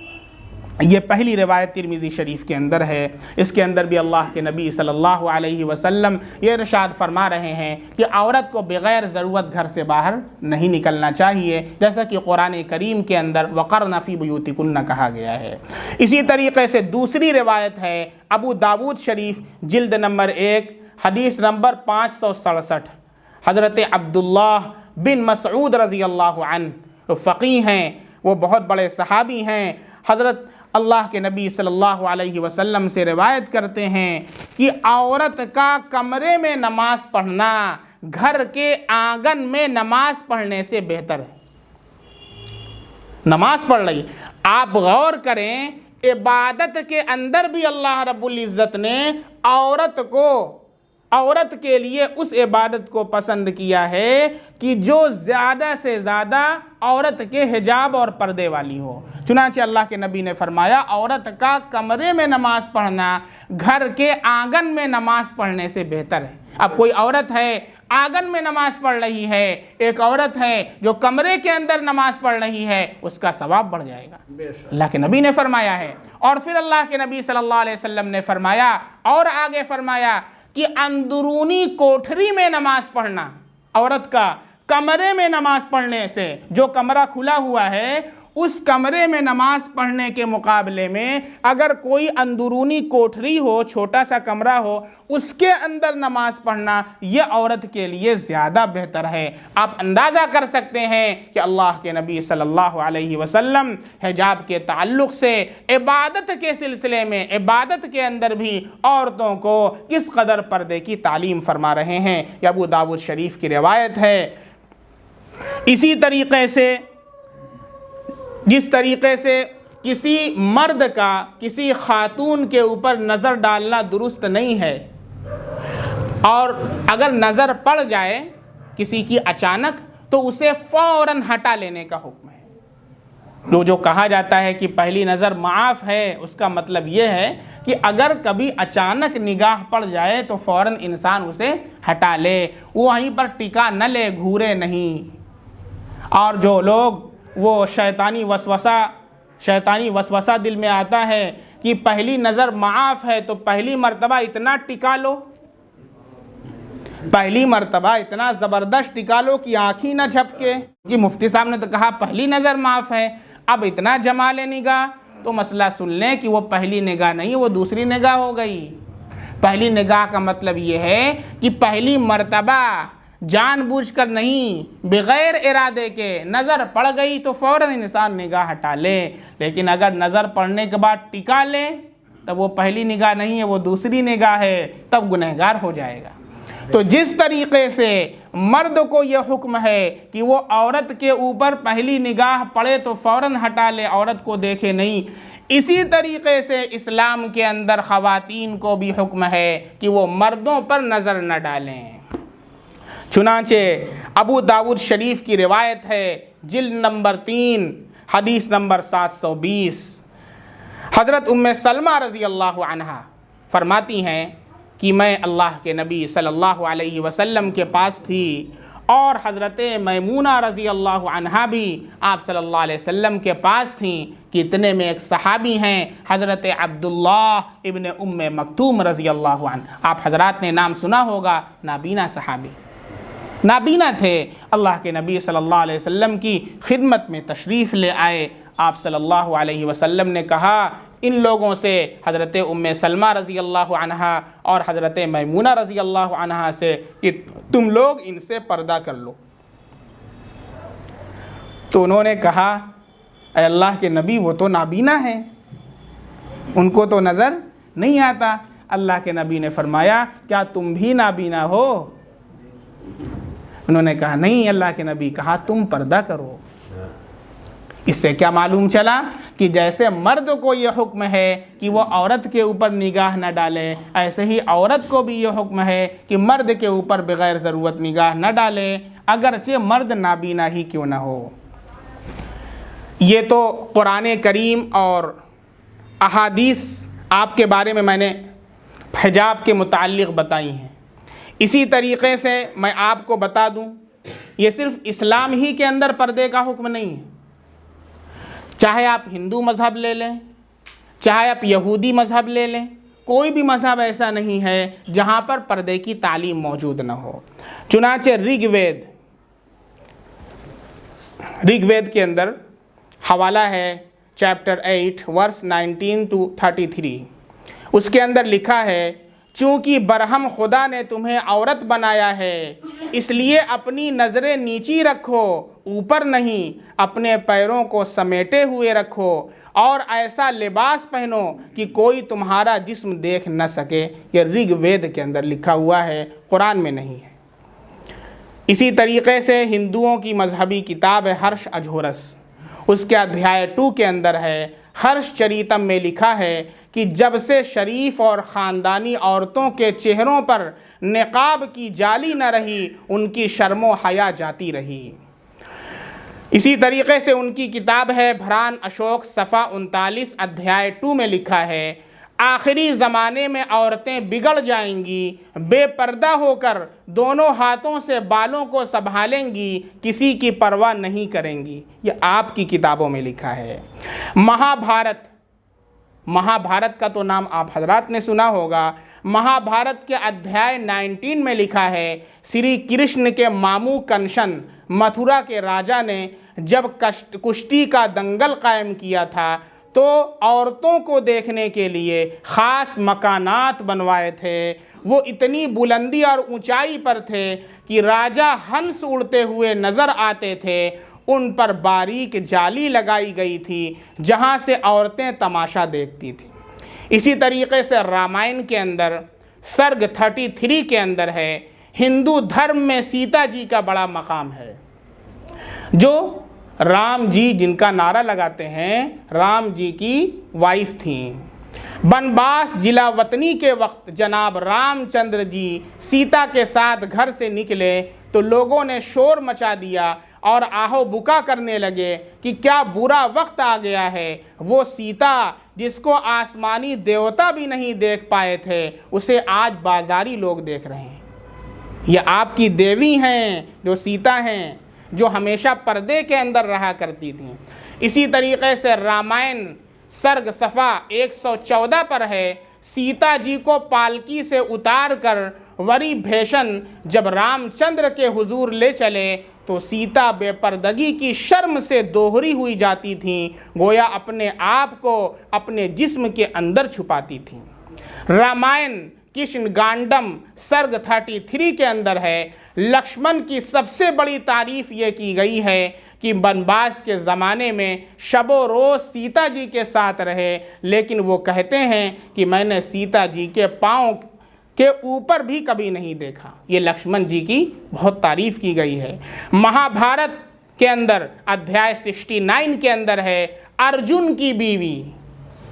ये पहली रिवायत तिरमिज़ी शरीफ के अंदर है। इसके अंदर भी अल्लाह के नबी सल्लल्लाहु अलैहि वसल्लम ये इरशाद फरमा रहे हैं कि औरत को बग़ैर ज़रूरत घर से बाहर नहीं निकलना चाहिए, जैसा कि कुरान करीम के अंदर वक़रना फ़ी बुयूतिकुन्ना कहा गया है। इसी तरीक़े से दूसरी रिवायत है अबू दाऊद शरीफ जिल्द नंबर 1 हदीस नंबर 567। हज़रत अब्दुल्लाह बिन मसऊद रज़ी अल्लाह अन्हु फ़क़ीह हैं, वो बहुत बड़े सहाबी हैं। हज़रत अल्लाह के नबी सल्लल्लाहु अलैहि वसल्लम से रिवायत करते हैं कि औरत का कमरे में नमाज पढ़ना घर के आंगन में नमाज पढ़ने से बेहतर है। नमाज पढ़ रही, आप गौर करें, इबादत के अंदर भी अल्लाह रब्बुल इज़्ज़त ने औरत के लिए उस इबादत को पसंद किया है कि जो ज़्यादा से ज़्यादा औरत के हिजाब और पर्दे वाली हो। चुनांचे अल्लाह के नबी ने फरमाया औरत का कमरे में नमाज पढ़ना घर के आंगन में नमाज पढ़ने से बेहतर है। अब कोई औरत है आंगन में नमाज पढ़ रही है, एक औरत है जो कमरे के अंदर नमाज पढ़ रही है, उसका सवाब बढ़ जाएगा, अल्लाह के नबी ने फरमाया है। और फिर अल्लाह के नबी सल्लल्लाहु अलैहि वसल्लम ने फरमाया, और आगे फरमाया कि अंदरूनी कोठरी में नमाज पढ़ना, औरत का कमरे में नमाज पढ़ने से, जो कमरा खुला हुआ है उस कमरे में नमाज पढ़ने के मुकाबले में अगर कोई अंदरूनी कोठरी हो, छोटा सा कमरा हो, उसके अंदर नमाज पढ़ना यह औरत के लिए ज़्यादा बेहतर है। आप अंदाज़ा कर सकते हैं कि अल्लाह के नबी सल्लल्लाहु अलैहि वसल्लम हिजाब के ताल्लुक़ से इबादत के सिलसिले में, इबादत के अंदर भी औरतों को किस कदर पर्दे की तालीम फरमा रहे हैं। यह अबू दाऊद शरीफ की रिवायत है। इसी तरीक़े से जिस तरीक़े से किसी मर्द का किसी खातून के ऊपर नज़र डालना दुरुस्त नहीं है, और अगर नज़र पड़ जाए किसी की अचानक तो उसे फ़ौरन हटा लेने का हुक्म है। जो कहा जाता है कि पहली नज़र माफ़ है, उसका मतलब ये है कि अगर कभी अचानक निगाह पड़ जाए तो फ़ौरन इंसान उसे हटा ले, वो वहीं पर टिका न ले, घूरे नहीं। और जो लोग वो शैतानी वसवसा दिल में आता है कि पहली नज़र माफ़ है तो पहली मर्तबा इतना टिका लो, पहली मर्तबा इतना ज़बरदस्त टिका लो कि आँख ही ना झपके, कि मुफ्ती साहब ने तो कहा पहली नज़र माफ़ है, अब इतना जमा ले निगाह, तो मसला सुन लें कि वो पहली निगाह नहीं, वो दूसरी निगाह हो गई। पहली निगाह का मतलब ये है कि पहली मर्तबा जानबूझकर नहीं, बग़ैर इरादे के नज़र पड़ गई तो फ़ौरन इंसान निगाह हटा ले। लेकिन अगर नज़र पड़ने के बाद टिका ले तब वो पहली निगाह नहीं है, वो दूसरी निगाह है, तब गुनहगार हो जाएगा। तो जिस तरीक़े से मर्द को यह हुक्म है कि वो औरत के ऊपर पहली निगाह पड़े तो फ़ौरन हटा ले, औरत को देखे नहीं, इसी तरीक़े से इस्लाम के अंदर ख़वातीन को भी हुक्म है कि वो मर्दों पर नज़र न डालें। चुनांचे अबू दाऊद शरीफ की रिवायत है जिल्द नंबर 3 हदीस नंबर 720। हज़रत उम्मे सलमा रज़ी अल्लाह अन्हा फरमाती हैं कि मैं अल्लाह के नबी सल्लल्लाहु अलैहि वसल्लम के पास थी और हज़रत मैमूना रज़ी अल्लाह अन्हा भी आप सल्लल्लाहु अलैहि वसल्लम के पास थीं कि इतने में एक सहाबी हैं हज़रत अब्दुल्लाह इब्न उम्मे मक्तूम रज़ी अल्लाह अन्हु। आप हज़रात ने नाम सुना होगा, नाबीना सहाबी, नाबीना थे। अल्लाह के नबी सल्लल्लाहु अलैहि वसल्लम की खिदमत में तशरीफ़ ले आए। आप सल्लल्लाहु अलैहि वसल्लम ने कहा इन लोगों से, हज़रत उम्मे सलमा रज़ी अल्लाह अन्हा और हज़रत मैमूना रज़ी अल्लाह अन्हा से, कि तुम लोग इनसे पर्दा कर लो। तो उन्होंने कहा अल्लाह के नबी वो तो नाबीना हैं, उनको तो नज़र नहीं आता। अल्लाह के नबी ने फरमाया क्या तुम भी नाबीना हो? उन्होंने कहा नहीं अल्लाह के नबी। कहा तुम पर्दा करो। इससे क्या मालूम चला कि जैसे मर्द को ये हुक्म है कि वो औरत के ऊपर निगाह न डाले, ऐसे ही औरत को भी ये हुक्म है कि मर्द के ऊपर बग़ैर ज़रूरत निगाह न डाले, अगरचे मर्द नाबीना ही क्यों ना हो। ये तो कुरान करीम और अहादीस आपके बारे में मैंने हिजाब के मुताल्लिक़ बताई हैं। इसी तरीक़े से मैं आपको बता दूं, ये सिर्फ़ इस्लाम ही के अंदर पर्दे का हुक्म नहीं है। चाहे आप हिंदू मज़हब ले लें, चाहे आप यहूदी मज़हब ले लें, कोई भी मज़हब ऐसा नहीं है जहाँ पर पर्दे की तालीम मौजूद न हो। चुनांचे ऋग्वेद के अंदर हवाला है चैप्टर 8 वर्स 19 to 33। उसके अंदर लिखा है चूँकि बरहम खुदा ने तुम्हें औरत बनाया है इसलिए अपनी नज़रें नीची रखो, ऊपर नहीं, अपने पैरों को समेटे हुए रखो और ऐसा लिबास पहनो कि कोई तुम्हारा जिस्म देख न सके। ये ऋग्वेद के अंदर लिखा हुआ है, कुरान में नहीं है। इसी तरीक़े से हिंदुओं की मजहबी किताब है हर्ष अजोरस, उसके अध्याय 2 के अंदर है, हर्ष चरितम में लिखा है कि जब से शरीफ और ख़ानदानी औरतों के चेहरों पर निकाब की जाली न रही, उनकी शर्मो हया जाती रही। इसी तरीक़े से उनकी किताब है भरान अशोक सफ़ा 39 अध्याय 2 में लिखा है आखिरी ज़माने में औरतें बिगड़ जाएंगी, बेपर्दा होकर दोनों हाथों से बालों को संभालेंगी, किसी की परवाह नहीं करेंगी। ये आपकी किताबों में लिखा है। महाभारत का तो नाम आप हजरात ने सुना होगा। महाभारत के अध्याय 19 में लिखा है श्री कृष्ण के मामू कंसन मथुरा के राजा ने जब कुश्ती का दंगल कायम किया था तो औरतों को देखने के लिए ख़ास मकानात बनवाए थे। वो इतनी बुलंदी और ऊंचाई पर थे कि राजा हंस उड़ते हुए नज़र आते थे। उन पर बारीक जाली लगाई गई थी जहाँ से औरतें तमाशा देखती थीं। इसी तरीक़े से रामायण के अंदर सर्ग 33 के अंदर है हिंदू धर्म में सीता जी का बड़ा मकाम है। जो राम जी जिनका नारा लगाते हैं, राम जी की वाइफ थी। बनवास जिला वतनी के वक्त जनाब रामचंद्र जी सीता के साथ घर से निकले तो लोगों ने शोर मचा दिया और आहो बुका करने लगे कि क्या बुरा वक्त आ गया है। वो सीता जिसको आसमानी देवता भी नहीं देख पाए थे, उसे आज बाजारी लोग देख रहे हैं। ये आपकी देवी हैं जो सीता हैं, जो हमेशा पर्दे के अंदर रहा करती थी। इसी तरीक़े से रामायण सर्ग सफ़ा 114 पर है सीता जी को पालकी से उतार कर वरी भेषण जब रामचंद्र के हुजूर ले चले तो सीता बेपर्दगी की शर्म से दोहरी हुई जाती थीं, गोया अपने आप को अपने जिस्म के अंदर छुपाती थीं। रामायण कृष्ण गांडम सर्ग 33 के अंदर है लक्ष्मण की सबसे बड़ी तारीफ ये की गई है कि वनवास के ज़माने में शबो रोज़ सीता जी के साथ रहे, लेकिन वो कहते हैं कि मैंने सीता जी के पाँव के ऊपर भी कभी नहीं देखा। ये लक्ष्मण जी की बहुत तारीफ़ की गई है। महाभारत के अंदर अध्याय 69 के अंदर है अर्जुन की बीवी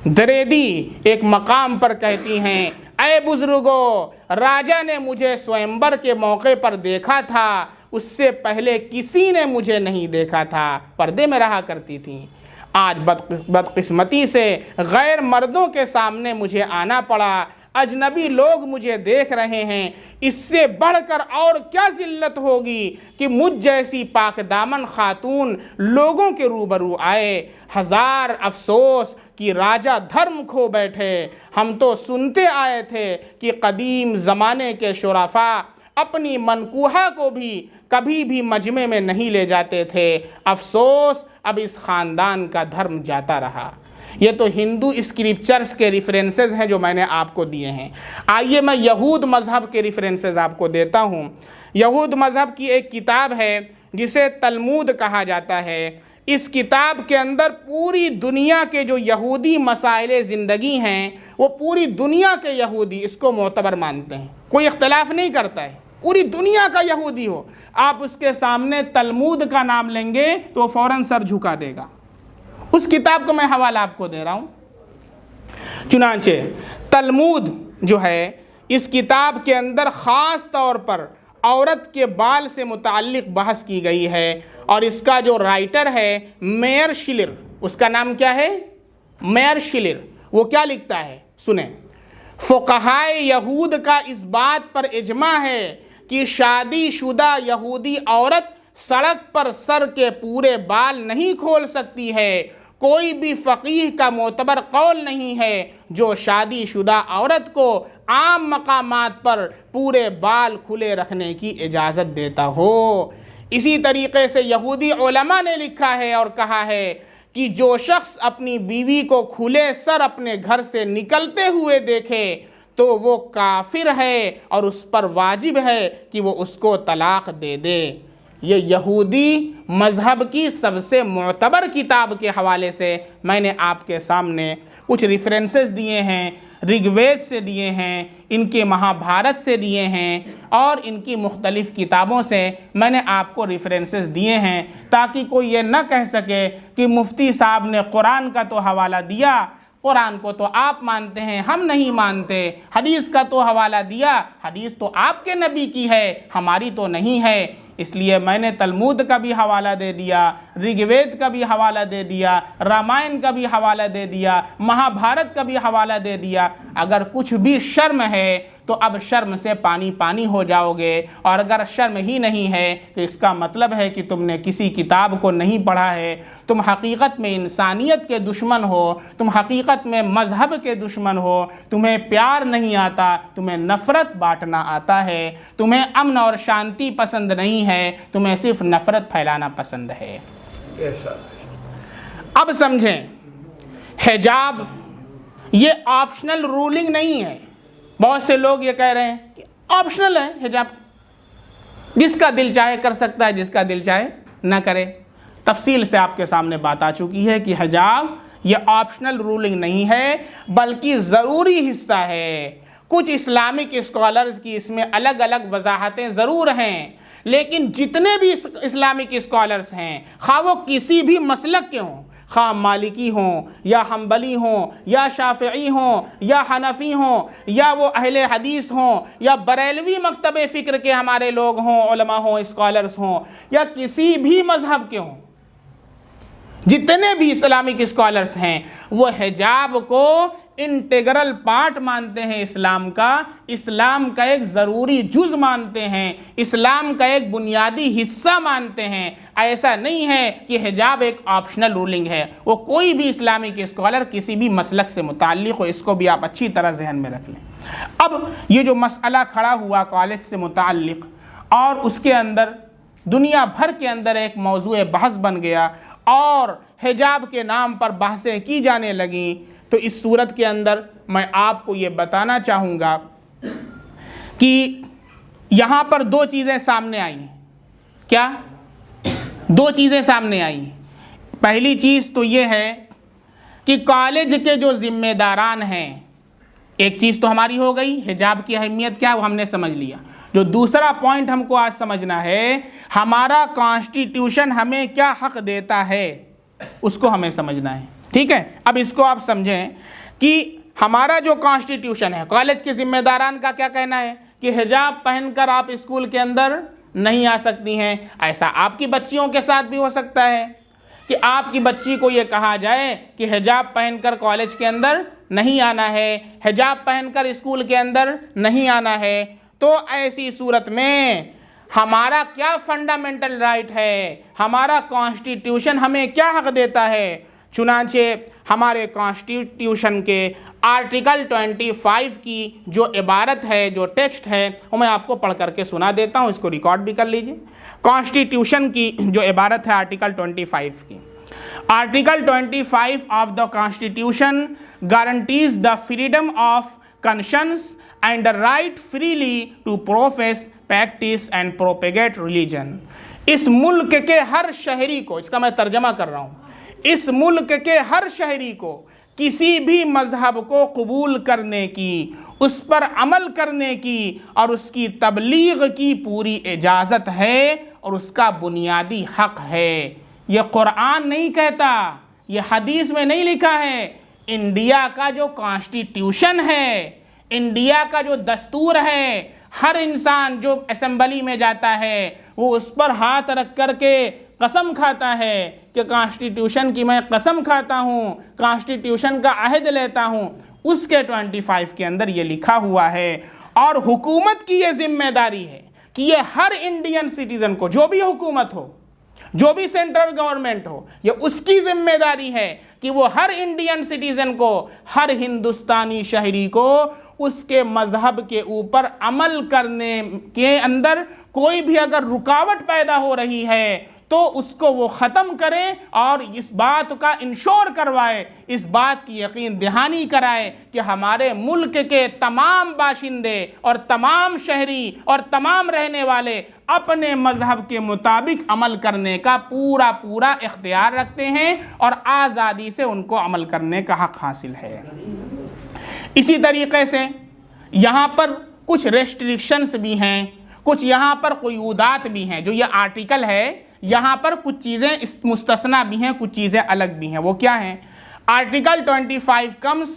द्रौपदी एक मकाम पर कहती हैं ऐ बुजुर्गों, राजा ने मुझे स्वयंवर के मौके पर देखा था, उससे पहले किसी ने मुझे नहीं देखा था। पर्दे में रहा करती थी। आज बदकिस्मती से गैर मर्दों के सामने मुझे आना पड़ा। अजनबी लोग मुझे देख रहे हैं, इससे बढ़कर और क्या जिल्लत होगी कि मुझ जैसी पाकदामन खातून लोगों के रूबरू आए। हजार अफसोस कि राजा धर्म खो बैठे। हम तो सुनते आए थे कि कदीम ज़माने के शुराफा अपनी मनकूहा को भी कभी भी मजमे में नहीं ले जाते थे। अफसोस अब इस ख़ानदान का धर्म जाता रहा। ये तो हिंदू स्क्रिप्चर्स के रेफरेंसेस हैं जो मैंने आपको दिए हैं। आइए मैं यहूद मज़हब के रेफरेंसेस आपको देता हूँ। यहूद मज़हब की एक किताब है जिसे तलमूद कहा जाता है। इस किताब के अंदर पूरी दुनिया के जो यहूदी मसाइले ज़िंदगी हैं वो पूरी दुनिया के यहूदी इसको मोतबर मानते हैं, कोई इख्तलाफ नहीं करता है। पूरी दुनिया का यहूदी हो, आप उसके सामने तलमूद का नाम लेंगे तो फ़ौरन सर झुका देगा। उस किताब को मैं हवाला आपको दे रहा हूँ। चुनांचे तलमूद जो है, इस किताब के अंदर ख़ास तौर पर औरत के बाल से मुताल्लिक़ बहस की गई है और इसका जो राइटर है मेयर शिलर, उसका नाम क्या है? मेयर शिलर। वो क्या लिखता है सुने। फ़ुक़हाए यहूद का इस बात पर इजमा है कि शादीशुदा यहूदी औरत सड़क पर सर के पूरे बाल नहीं खोल सकती है। कोई भी फ़क़ीह का मोतबर कौल नहीं है जो शादीशुदा औरत को आम मकामात पर पूरे बाल खुले रखने की इजाज़त देता हो। इसी तरीक़े से यहूदी उलमा ने लिखा है और कहा है कि जो शख्स अपनी बीवी को खुले सर अपने घर से निकलते हुए देखे तो वो काफिर है और उस पर वाजिब है कि वो उसको तलाक़ दे दे। ये यहूदी मज़हब की सबसे मोतबर किताब के हवाले से मैंने आपके सामने कुछ रेफरेंसेस दिए हैं, ऋग्वेद से दिए हैं, इनके महाभारत से दिए हैं और इनकी मुख्तलिफ़ किताबों से मैंने आपको रेफरेंसेस दिए हैं, ताकि कोई ये न कह सके कि मुफ्ती साहब ने कुरान का तो हवाला दिया, कुरान को तो आप मानते हैं, हम नहीं मानते। हदीस का तो हवाला दिया, हदीस तो आपके नबी की है, हमारी तो नहीं है। इसलिए मैंने तलमूद का भी हवाला दे दिया, ऋग्वेद का भी हवाला दे दिया, रामायण का भी हवाला दे दिया, महाभारत का भी हवाला दे दिया। अगर कुछ भी शर्म है तो अब शर्म से पानी पानी हो जाओगे, और अगर शर्म ही नहीं है तो इसका मतलब है कि तुमने किसी किताब को नहीं पढ़ा है, तुम हकीकत में इंसानियत के दुश्मन हो, तुम हकीकत में मज़हब के दुश्मन हो, तुम्हें प्यार नहीं आता, तुम्हें नफ़रत बांटना आता है, तुम्हें अमन और शांति पसंद नहीं है, तुम्हें सिर्फ नफ़रत फैलाना पसंद है। अब समझें, हिजाब ये ऑप्शनल रूलिंग नहीं है। बहुत से लोग ये कह रहे हैं कि ऑप्शनल है हिजाब, जिसका दिल चाहे कर सकता है, जिसका दिल चाहे ना करे। तफसील से आपके सामने बात आ चुकी है कि हिजाब ये ऑप्शनल रूलिंग नहीं है बल्कि ज़रूरी हिस्सा है। कुछ इस्लामिक स्कॉलर्स की इसमें अलग अलग वजाहतें ज़रूर हैं, लेकिन जितने भी इस्लामिक स्कॉलर्स हैं, खा वो किसी भी मसलक के हों, खा मालिकी हों या हम्बली हों या शाफ़िई हों या हनफ़ी हों या वो अहले हदीस हों या बरेलवी मकतब फ़िक्र के हमारे लोग हों, उलमा हों, स्कॉलर्स हों या किसी भी मज़हब के हों, जितने भी इस्लामिक स्कॉलर्स हैं वो हिजाब को इंटीग्रल पार्ट मानते हैं इस्लाम का, इस्लाम का एक ज़रूरी जुज़ मानते हैं, इस्लाम का एक बुनियादी हिस्सा मानते हैं। ऐसा नहीं है कि हिजाब एक ऑप्शनल रूलिंग है। वो कोई भी इस्लामिक स्कॉलर किसी भी मसलक से मुताल्लिक़ हो, इसको भी आप अच्छी तरह जहन में रख लें। अब ये जो मसला खड़ा हुआ कॉलेज से मुताल्लिक़ और उसके अंदर दुनिया भर के अंदर एक मौजूए बहस बन गया और हिजाब के नाम पर बहसें की जाने लगीं, तो इस सूरत के अंदर मैं आपको ये बताना चाहूँगा कि यहाँ पर दो चीज़ें सामने आई हैं। क्या? दो चीज़ें सामने आई हैं। पहली चीज़ तो ये है कि कॉलेज के जो ज़िम्मेदारान हैं, एक चीज़ तो हमारी हो गई, हिजाब की अहमियत क्या है वो हमने समझ लिया। जो दूसरा पॉइंट हमको आज समझना है, हमारा कॉन्स्टिट्यूशन हमें क्या हक़ देता है, उसको हमें समझना है। ठीक है, अब इसको आप समझें कि हमारा जो कॉन्स्टिट्यूशन है, कॉलेज के ज़िम्मेदारान का क्या कहना है कि हिजाब पहनकर आप स्कूल के अंदर नहीं आ सकती हैं। ऐसा आपकी बच्चियों के साथ भी हो सकता है कि आपकी बच्ची को ये कहा जाए कि हिजाब पहनकर कॉलेज के अंदर नहीं आना है, हिजाब पहनकर स्कूल के अंदर नहीं आना है, तो ऐसी सूरत में हमारा क्या फंडामेंटल राइट है, हमारा कॉन्स्टिट्यूशन हमें क्या हक देता है। चुनांचे हमारे कॉन्स्टिट्यूशन के आर्टिकल 25 की जो इबारत है, जो टेक्स्ट है, वो मैं आपको पढ़ करके सुना देता हूँ, इसको रिकॉर्ड भी कर लीजिए। कॉन्स्टिट्यूशन की जो इबारत है आर्टिकल 25 की, article 25 of the constitution guarantees the freedom of conscience and the right freely to profess, practice and propagate religion। इस मुल्क के हर शहरी को, इसका मैं तर्जमा कर रहा हूँ, इस मुल्क के हर शहरी को किसी भी मजहब को कबूल करने की, उस पर अमल करने की और उसकी तबलीग की पूरी इजाज़त है और उसका बुनियादी हक है। ये कुरान नहीं कहता, ये हदीस में नहीं लिखा है। इंडिया का जो कॉन्स्टिट्यूशन है, इंडिया का जो दस्तूर है, हर इंसान जो असेंबली में जाता है वो उस पर हाथ रख कर के कसम खाता है कि कॉन्स्टिट्यूशन की मैं कसम खाता हूँ, कॉन्स्टिट्यूशन का अहद लेता हूँ। उसके 25 के अंदर ये लिखा हुआ है और हुकूमत की ये जिम्मेदारी है कि ये हर इंडियन सिटीज़न को, जो भी हुकूमत हो, जो भी सेंट्रल गवर्नमेंट हो, ये उसकी जिम्मेदारी है कि वो हर इंडियन सिटीजन को, हर हिंदुस्तानी शहरी को उसके मजहब के ऊपर अमल करने के अंदर कोई भी अगर रुकावट पैदा हो रही है तो उसको वो ख़त्म करे और इस बात का इंश्योर करवाए, इस बात की यकीन दहानी कराए कि हमारे मुल्क के तमाम बाशिंदे और तमाम शहरी और तमाम रहने वाले अपने मजहब के मुताबिक अमल करने का पूरा पूरा इख्तियार रखते हैं और आज़ादी से उनको अमल करने का हक़ हासिल है। इसी तरीक़े से यहाँ पर कुछ रेस्ट्रिक्शंस भी हैं, कुछ यहाँ पर क़ुयूदात भी हैं। जो ये आर्टिकल है यहाँ पर कुछ चीज़ें मुस्तस्ना भी हैं, कुछ चीज़ें अलग भी हैं। वो क्या हैं? Article 25 comes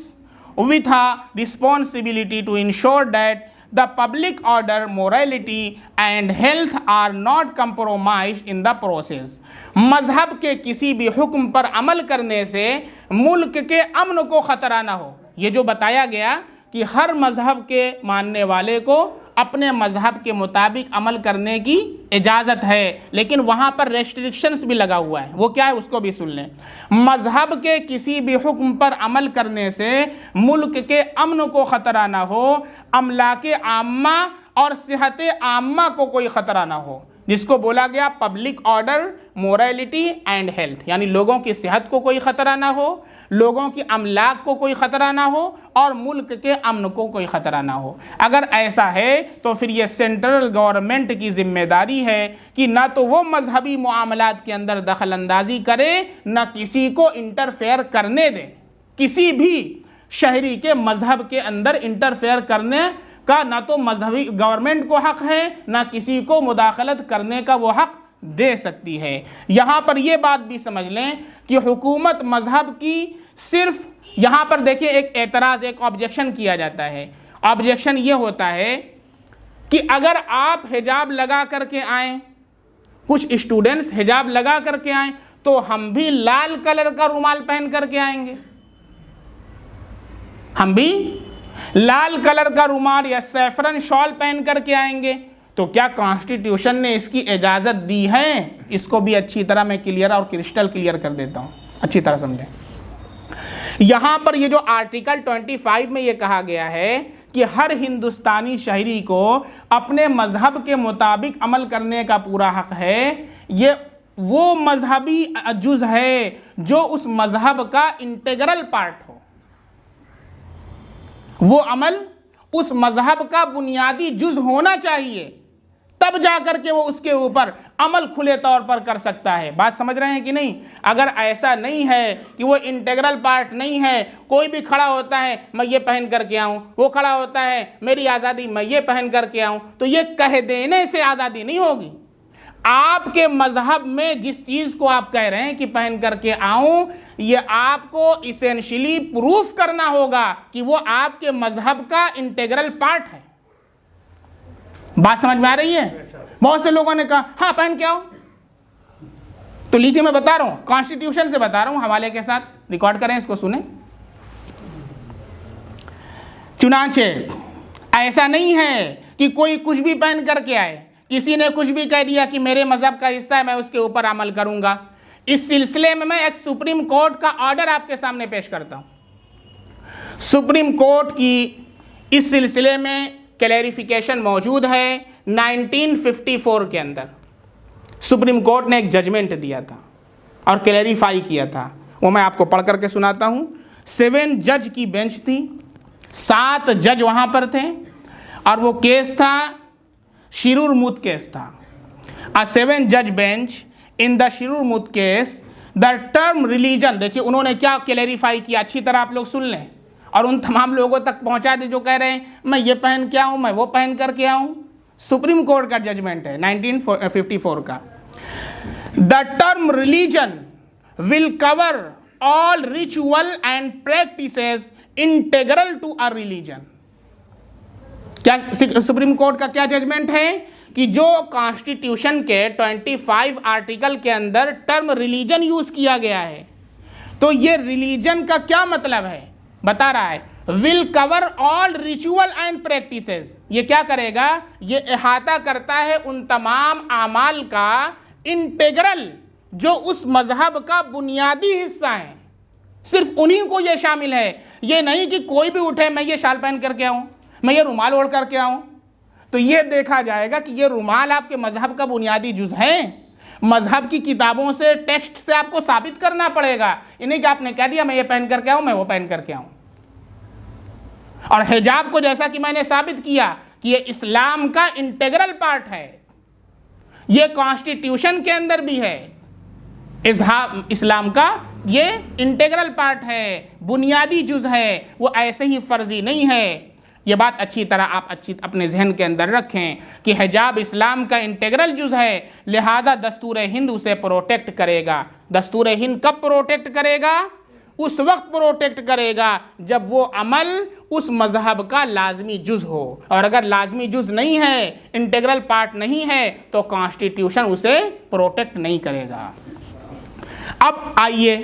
with a responsibility to ensure that the public order, morality and health are not compromise in the process. मजहब के किसी भी हुक्म पर अमल करने से मुल्क के अमन को ख़तरा ना हो। ये जो बताया गया कि हर मजहब के मानने वाले को अपने मजहब के मुताबिक अमल करने की इजाज़त है, लेकिन वहाँ पर रेस्ट्रिक्शंस भी लगा हुआ है। वो क्या है उसको भी सुन लें। मजहब के किसी भी हुक्म पर अमल करने से मुल्क के अमन को ख़तरा ना हो, अमलाके आम्मा और सेहत आम्मा को कोई ख़तरा ना हो, जिसको बोला गया public order, morality and health, यानी लोगों की सेहत को कोई ख़तरा ना हो, लोगों की अमलाक को कोई ख़तरा ना हो और मुल्क के अमन को कोई ख़तरा ना हो। अगर ऐसा है तो फिर ये सेंट्रल गवर्नमेंट की ज़िम्मेदारी है कि ना तो वो मजहबी मामलात के अंदर दखल अंदाजी करे, ना किसी को इंटरफेयर करने दे। किसी भी शहरी के मजहब के अंदर इंटरफेयर करने का ना तो मजहबी गवर्नमेंट को हक़ है, ना किसी को मुदाखलत करने का वो हक़ दे सकती है। यहाँ पर यह बात भी समझ लें कि हुकूमत मजहब की सिर्फ, यहाँ पर देखिए एक एतराज़, एक ऑब्जेक्शन किया जाता है। ऑब्जेक्शन ये होता है कि अगर आप हिजाब लगा करके आएँ, कुछ स्टूडेंट्स हिजाब लगा करके आएँ, तो हम भी लाल कलर का रुमाल पहन करके आएंगे, हम भी लाल कलर का रुमाल या सैफरन शॉल पहन करके आएंगे। तो क्या कॉन्स्टिट्यूशन ने इसकी इजाज़त दी है? इसको भी अच्छी तरह मैं क्लियर और क्रिस्टल क्लियर कर देता हूँ, अच्छी तरह समझें। यहाँ पर ये जो आर्टिकल 25 में ये कहा गया है कि हर हिंदुस्तानी शहरी को अपने मजहब के मुताबिक अमल करने का पूरा हक़ है, ये वो मजहबी जुज़ है जो उस मजहब का इंटेग्रल पार्ट हो। वो अमल उस मजहब का बुनियादी जुज़ होना चाहिए, तब जाकर के वो उसके ऊपर अमल खुले तौर पर कर सकता है। बात समझ रहे हैं कि नहीं? अगर ऐसा नहीं है कि वो इंटेग्रल पार्ट नहीं है, कोई भी खड़ा होता है मैं ये पहन करके आऊँ, वो खड़ा होता है मेरी आज़ादी मैं ये पहन करके आऊँ, तो ये कह देने से आज़ादी नहीं होगी। आपके मजहब में जिस चीज़ को आप कह रहे हैं कि पहन करके आऊँ, ये आपको इसेंशियली प्रूफ करना होगा कि वो आपके मजहब का इंटेग्रल पार्ट है। बात समझ में आ रही है? बहुत से लोगों ने कहा हाँ पहन के आओ, तो लीजिए मैं बता रहा हूँ, कॉन्स्टिट्यूशन से बता रहा हूँ, हवाले के साथ रिकॉर्ड करें, इसको सुने। चुनाचे ऐसा नहीं है कि कोई कुछ भी पहन करके आए, किसी ने कुछ भी कह दिया कि मेरे मजहब का हिस्सा है, मैं उसके ऊपर अमल करूंगा। इस सिलसिले में मैं एक सुप्रीम कोर्ट का ऑर्डर आपके सामने पेश करता हूं। सुप्रीम कोर्ट की इस सिलसिले में क्लैरिफिकेशन मौजूद है। 1954 के अंदर सुप्रीम कोर्ट ने एक जजमेंट दिया था और क्लैरिफाई किया था, वो मैं आपको पढ़ करके सुनाता हूं। 7 जज की बेंच थी, 7 जज वहां पर थे और वो केस था शिरूर मुत केस था। A 7 जज bench in the Shirur Mutt case the term religion, देखिए उन्होंने क्या क्लैरिफाई किया, अच्छी तरह आप लोग सुन लें और उन तमाम लोगों तक पहुंचा दे जो कह रहे हैं मैं ये पहन के आऊं, मैं वो पहन करके आऊं। सुप्रीम कोर्ट का जजमेंट है 1954 का। The term religion will cover all ritual and practices integral to a religion. क्या सुप्रीम कोर्ट का क्या जजमेंट है कि जो कॉन्स्टिट्यूशन के 25 आर्टिकल के अंदर टर्म रिलीजन यूज किया गया है, तो ये रिलीजन का क्या मतलब है बता रहा है। Will cover all ritual and practices, ये क्या करेगा, ये अहाता करता है उन तमाम आमाल का इंटेग्रल जो उस मजहब का बुनियादी हिस्सा है, सिर्फ उन्हीं को ये शामिल है। ये नहीं कि कोई भी उठे मैं ये शाल पहन करके आऊं, मैं ये रुमाल ओढ़ करके आऊं, तो ये देखा जाएगा कि ये रुमाल आपके मजहब का बुनियादी जुज है। मजहब की किताबों से, टेक्स्ट से आपको साबित करना पड़ेगा, इन्हीं कि आपने कह दिया मैं ये पहन करके आऊं, मैं वो पहन करके आऊं। और हिजाब को जैसा कि मैंने साबित किया कि ये इस्लाम का इंटेग्रल पार्ट है, ये कॉन्स्टिट्यूशन के अंदर भी है, इस्लाम का ये इंटेग्रल पार्ट है, बुनियादी जुज है, वो ऐसे ही फर्जी नहीं है। ये बात अच्छी तरह आप अपने जहन के अंदर रखें कि हिजाब इस्लाम का इंटेग्रल जुज है, लिहाजा दस्तूर हिंद उसे प्रोटेक्ट करेगा। दस्तूर हिंद कब प्रोटेक्ट करेगा, उस वक्त प्रोटेक्ट करेगा जब वो अमल उस मजहब का लाजमी जुज हो, और अगर लाजमी जुज नहीं है, इंटेग्रल पार्ट नहीं है, तो कॉन्स्टिट्यूशन उसे प्रोटेक्ट नहीं करेगा। अब आइए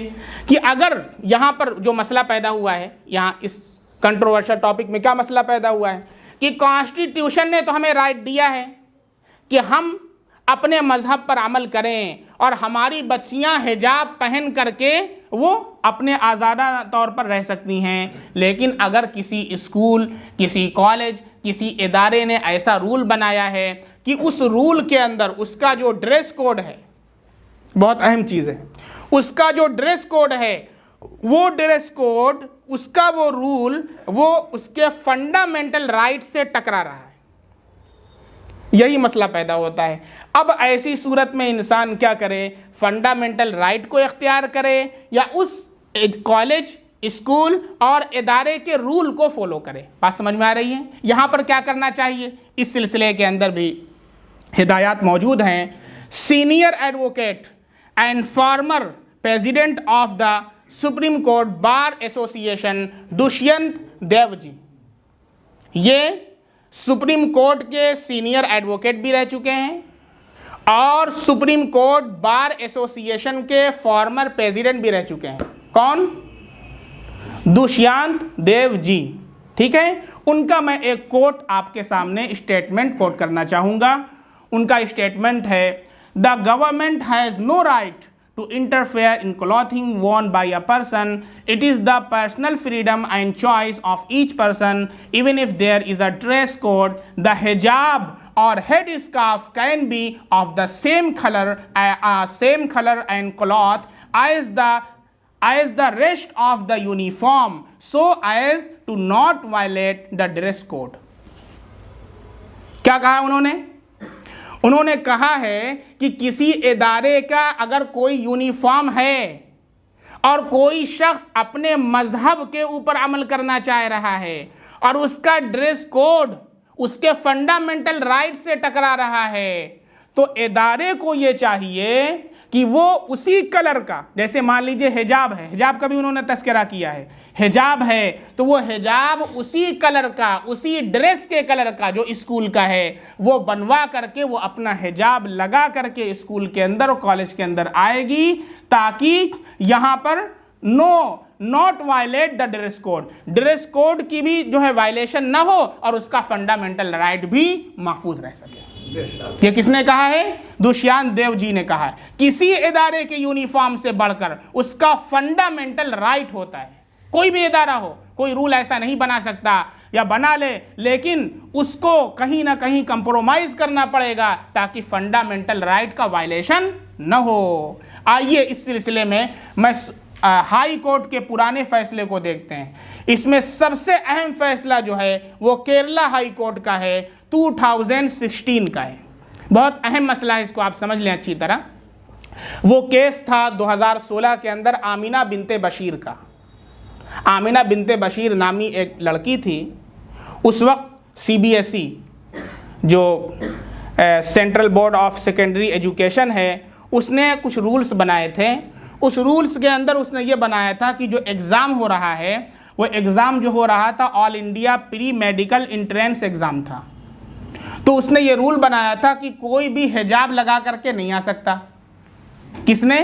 कि अगर यहाँ पर जो मसला पैदा हुआ है, यहाँ इस कंट्रोवर्शियल टॉपिक में क्या मसला पैदा हुआ है कि कॉन्स्टिट्यूशन ने तो हमें राइट दिया है कि हम अपने मजहब पर अमल करें और हमारी बच्चियां हिजाब पहन करके वो अपने आज़ादा तौर पर रह सकती हैं, लेकिन अगर किसी स्कूल, किसी कॉलेज, किसी इदारे ने ऐसा रूल बनाया है कि उस रूल के अंदर उसका जो ड्रेस कोड है, बहुत अहम चीज़ है, उसका जो ड्रेस कोड है, वो ड्रेस कोड, उसका वो रूल, वो उसके फंडामेंटल राइट से टकरा रहा है, यही मसला पैदा होता है। अब ऐसी सूरत में इंसान क्या करे, फंडामेंटल राइट को इख्तियार करे या उस कॉलेज, स्कूल और इदारे के रूल को फॉलो करे। बात समझ में आ रही है। यहाँ पर क्या करना चाहिए, इस सिलसिले के अंदर भी हिदायत मौजूद हैं। Senior advocate and former president of the supreme court bar association Dushyant Dave ji, ये सुप्रीम कोर्ट के सीनियर एडवोकेट भी रह चुके हैं और सुप्रीम कोर्ट बार एसोसिएशन के फॉर्मर प्रेसिडेंट भी रह चुके हैं। कौन, दुष्यंत देव जी, ठीक है। उनका मैं एक कोट आपके सामने स्टेटमेंट कोट करना चाहूँगा। उनका स्टेटमेंट है, the government has no right to interfere in clothing worn by a person. It is the personal freedom and choice of each person. Even if there is a dress code, the hijab or headscarf can be of the same color and cloth as the rest of the uniform, so as to not violate the dress code. क्या कहा उन्होंने कहा है कि किसी इदारे का अगर कोई यूनिफॉर्म है और कोई शख्स अपने मजहब के ऊपर अमल करना चाह रहा है और उसका ड्रेस कोड उसके फंडामेंटल राइट से टकरा रहा है, तो इदारे को ये चाहिए कि वो उसी कलर का, जैसे मान लीजिए हिजाब है, हिजाब का भी उन्होंने तस्करा किया है, हिजाब है तो वो हिजाब उसी कलर का, उसी ड्रेस के कलर का जो स्कूल का है, वो बनवा करके वो अपना हिजाब लगा करके स्कूल के अंदर और कॉलेज के अंदर आएगी, ताकि यहाँ पर no not violate the dress code, dress code की भी जो है वायलेशन ना हो और उसका फंडामेंटल राइट भी महफूज रह सके। ये किसने कहा है? दुष्यंत देव जी ने कहा है। किसी इदारे के यूनिफॉर्म से बढ़कर उसका फंडामेंटल राइट होता है। कोई भी इदारा हो, कोई रूल ऐसा नहीं बना सकता, या बना ले लेकिन उसको कहीं ना कहीं कंप्रोमाइज करना पड़ेगा ताकि फंडामेंटल राइट का वायलेशन न हो। आइए इस सिलसिले में मैं हाई कोर्ट के पुराने फैसले को देखते हैं। इसमें सबसे अहम फैसला जो है वो केरला हाई कोर्ट का है, 2016 का है। बहुत अहम मसला है, इसको आप समझ लें अच्छी तरह। वो केस था 2016 के अंदर आमिना बिनते बशीर का। आमिना बिनते बशीर नामी एक लड़की थी। उस वक्त CBSE जो central board of secondary education है, उसने कुछ रूल्स बनाए थे। उस रूल्स के अंदर उसने ये बनाया था कि जो एग्ज़ाम हो रहा है वो एग्ज़ाम जो हो रहा था all India pre medical entrance exam था। तो उसने ये रूल बनाया था कि कोई भी हिजाब लगा करके नहीं आ सकता। किसने?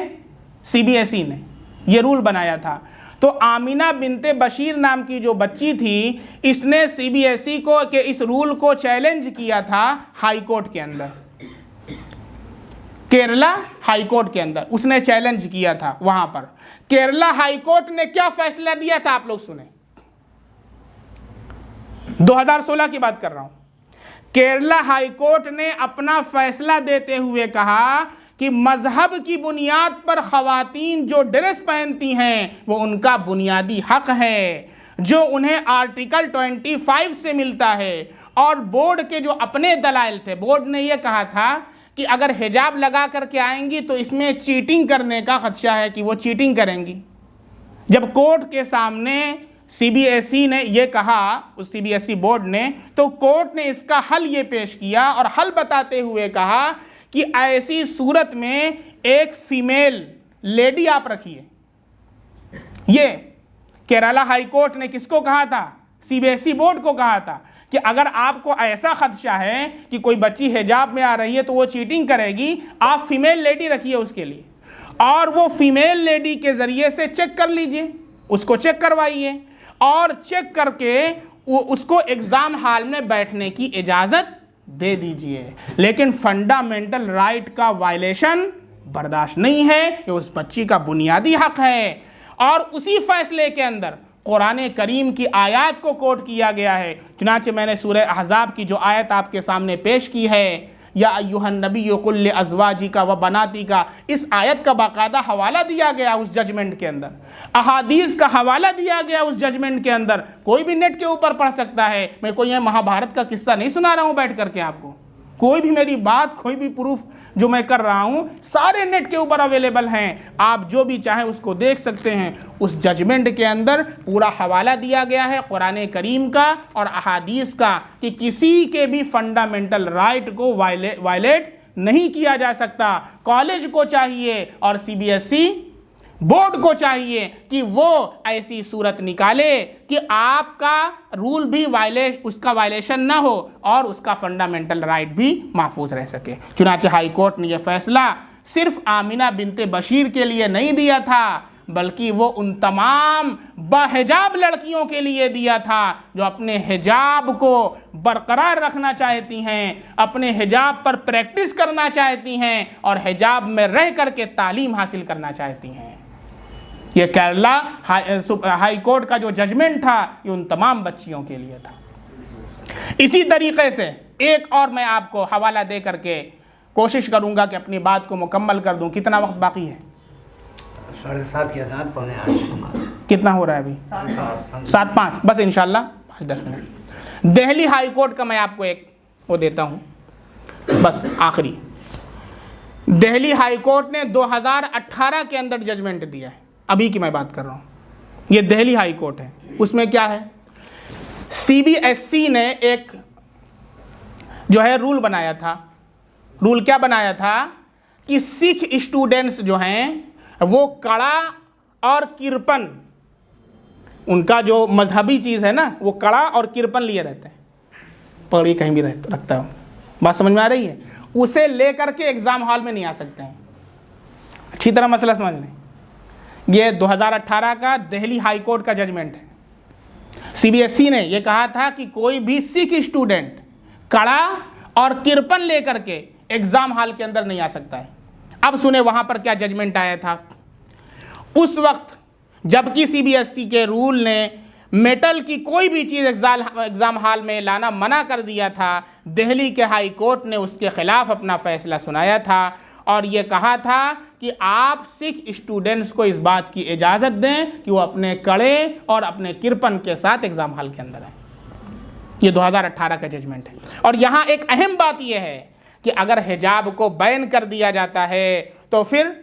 CBSE ने ये रूल बनाया था। तो आमिना बिनते बशीर नाम की जो बच्ची थी, इसने CBSE को के इस रूल को चैलेंज किया था हाई कोर्ट के अंदर, केरला हाई कोर्ट के अंदर उसने चैलेंज किया था। वहां पर केरला हाई कोर्ट ने क्या फैसला दिया था आप लोग सुने। 2016 की बात कर रहा हूं। केरला हाई कोर्ट ने अपना फैसला देते हुए कहा कि मजहब की बुनियाद पर खवातीन जो ड्रेस पहनती हैं वो उनका बुनियादी हक है, जो उन्हें आर्टिकल 25 से मिलता है। और बोर्ड के जो अपने दलाइल थे, बोर्ड ने यह कहा था कि अगर हिजाब लगा करके आएंगी तो इसमें चीटिंग करने का खदशा है कि वो चीटिंग करेंगी। जब कोर्ट के सामने CBSE ने यह कहा, उस CBSE बोर्ड ने, तो कोर्ट ने इसका हल ये पेश किया और हल बताते हुए कहा कि ऐसी सूरत में एक फीमेल लेडी आप रखिए। ये केरला हाई कोर्ट ने किसको कहा था? CBSE बोर्ड को कहा था कि अगर आपको ऐसा खदशा है कि कोई बच्ची हिजाब में आ रही है तो वो चीटिंग करेगी, आप फीमेल लेडी रखिए उसके लिए, और वो फीमेल लेडी के जरिए से चेक कर लीजिए, उसको चेक करवाइए और चेक करके उसको एग्जाम हॉल में बैठने की इजाजत दे दीजिए। लेकिन फंडामेंटल राइट का वायलेशन बर्दाश्त नहीं है, ये उस बच्ची का बुनियादी हक है। और उसी फैसले के अंदर कुरान करीम की आयत को कोट किया गया है। चुनांचे मैंने सूरह अहज़ाब की जो आयत आपके सामने पेश की है, या अय्युहन नबी कुल अज़वाजिका व बनातिका, इस आयत का बाकायदा हवाला दिया गया उस जजमेंट के अंदर, अहादीस का हवाला दिया गया उस जजमेंट के अंदर। कोई भी नेट के ऊपर पढ़ सकता है। मैं कोई ये महाभारत का किस्सा नहीं सुना रहा हूँ बैठ करके आपको। कोई भी मेरी बात, कोई भी प्रूफ जो मैं कर रहा हूँ, सारे नेट के ऊपर अवेलेबल हैं। आप जो भी चाहें उसको देख सकते हैं। उस जजमेंट के अंदर पूरा हवाला दिया गया है कुरान करीम का और अहादीस का कि किसी के भी फंडामेंटल राइट को वायलेट नहीं किया जा सकता। कॉलेज को चाहिए और CBSE बोर्ड को चाहिए कि वो ऐसी सूरत निकाले कि आपका रूल भी उसका वायलेशन ना हो और उसका फंडामेंटल राइट भी महफूज रह सके। चुनांचे हाई कोर्ट ने यह फैसला सिर्फ आमिना बिनते बशीर के लिए नहीं दिया था, बल्कि वो उन तमाम बाहिजाब लड़कियों के लिए दिया था जो अपने हिजाब को बरकरार रखना चाहती हैं, अपने हिजाब पर प्रैक्टिस करना चाहती हैं और हिजाब में रह करके तालीम हासिल करना चाहती हैं। ये केरला हाई कोर्ट का जो जजमेंट था ये उन तमाम बच्चियों के लिए था। इसी तरीके से एक और मैं आपको हवाला दे करके कोशिश करूंगा कि अपनी बात को मुकम्मल कर दूं। कितना वक्त बाकी है? 7:30 के साथ 7:45। कितना हो रहा है अभी? 7:05। बस इंशाल्लाह 5-10 मिनट। दिल्ली हाई कोर्ट का मैं आपको एक वो देता हूँ, बस आखिरी। दिल्ली हाई कोर्ट ने 2018 के अंदर जजमेंट दिया है, अभी की मैं बात कर रहा हूँ। ये दिल्ली हाई कोर्ट है। उसमें क्या है? CBSE ने एक जो है रूल बनाया था। रूल क्या बनाया था कि सिख स्टूडेंट्स जो हैं वो कड़ा और किरपन, उनका जो मजहबी चीज़ है ना, वो कड़ा और किरपन लिए रहते हैं, पगड़ी कहीं भी रखता हूँ। बात समझ में आ रही है? उसे लेकर के एग्ज़ाम हॉल में नहीं आ सकते हैं। अच्छी तरह मसला समझ लें। ये 2018 का दिल्ली हाई कोर्ट का जजमेंट है। सीबीएसई ने यह कहा था कि कोई भी सिख स्टूडेंट कड़ा और किरपन लेकर के एग्जाम हॉल के अंदर नहीं आ सकता है। अब सुने वहां पर क्या जजमेंट आया था। उस वक्त जबकि सीबीएसई के रूल ने मेटल की कोई भी चीज़ एग्ज़ाम हॉल में लाना मना कर दिया था, दिल्ली के हाई कोर्ट ने उसके खिलाफ अपना फैसला सुनाया था और ये कहा था कि आप सिख स्टूडेंट्स को इस बात की इजाज़त दें कि वो अपने कड़े और अपने किरपन के साथ एग्ज़ाम हॉल के अंदर आए। ये 2018 का जजमेंट है। और यहाँ एक अहम बात यह है कि अगर हिजाब को बैन कर दिया जाता है तो फिर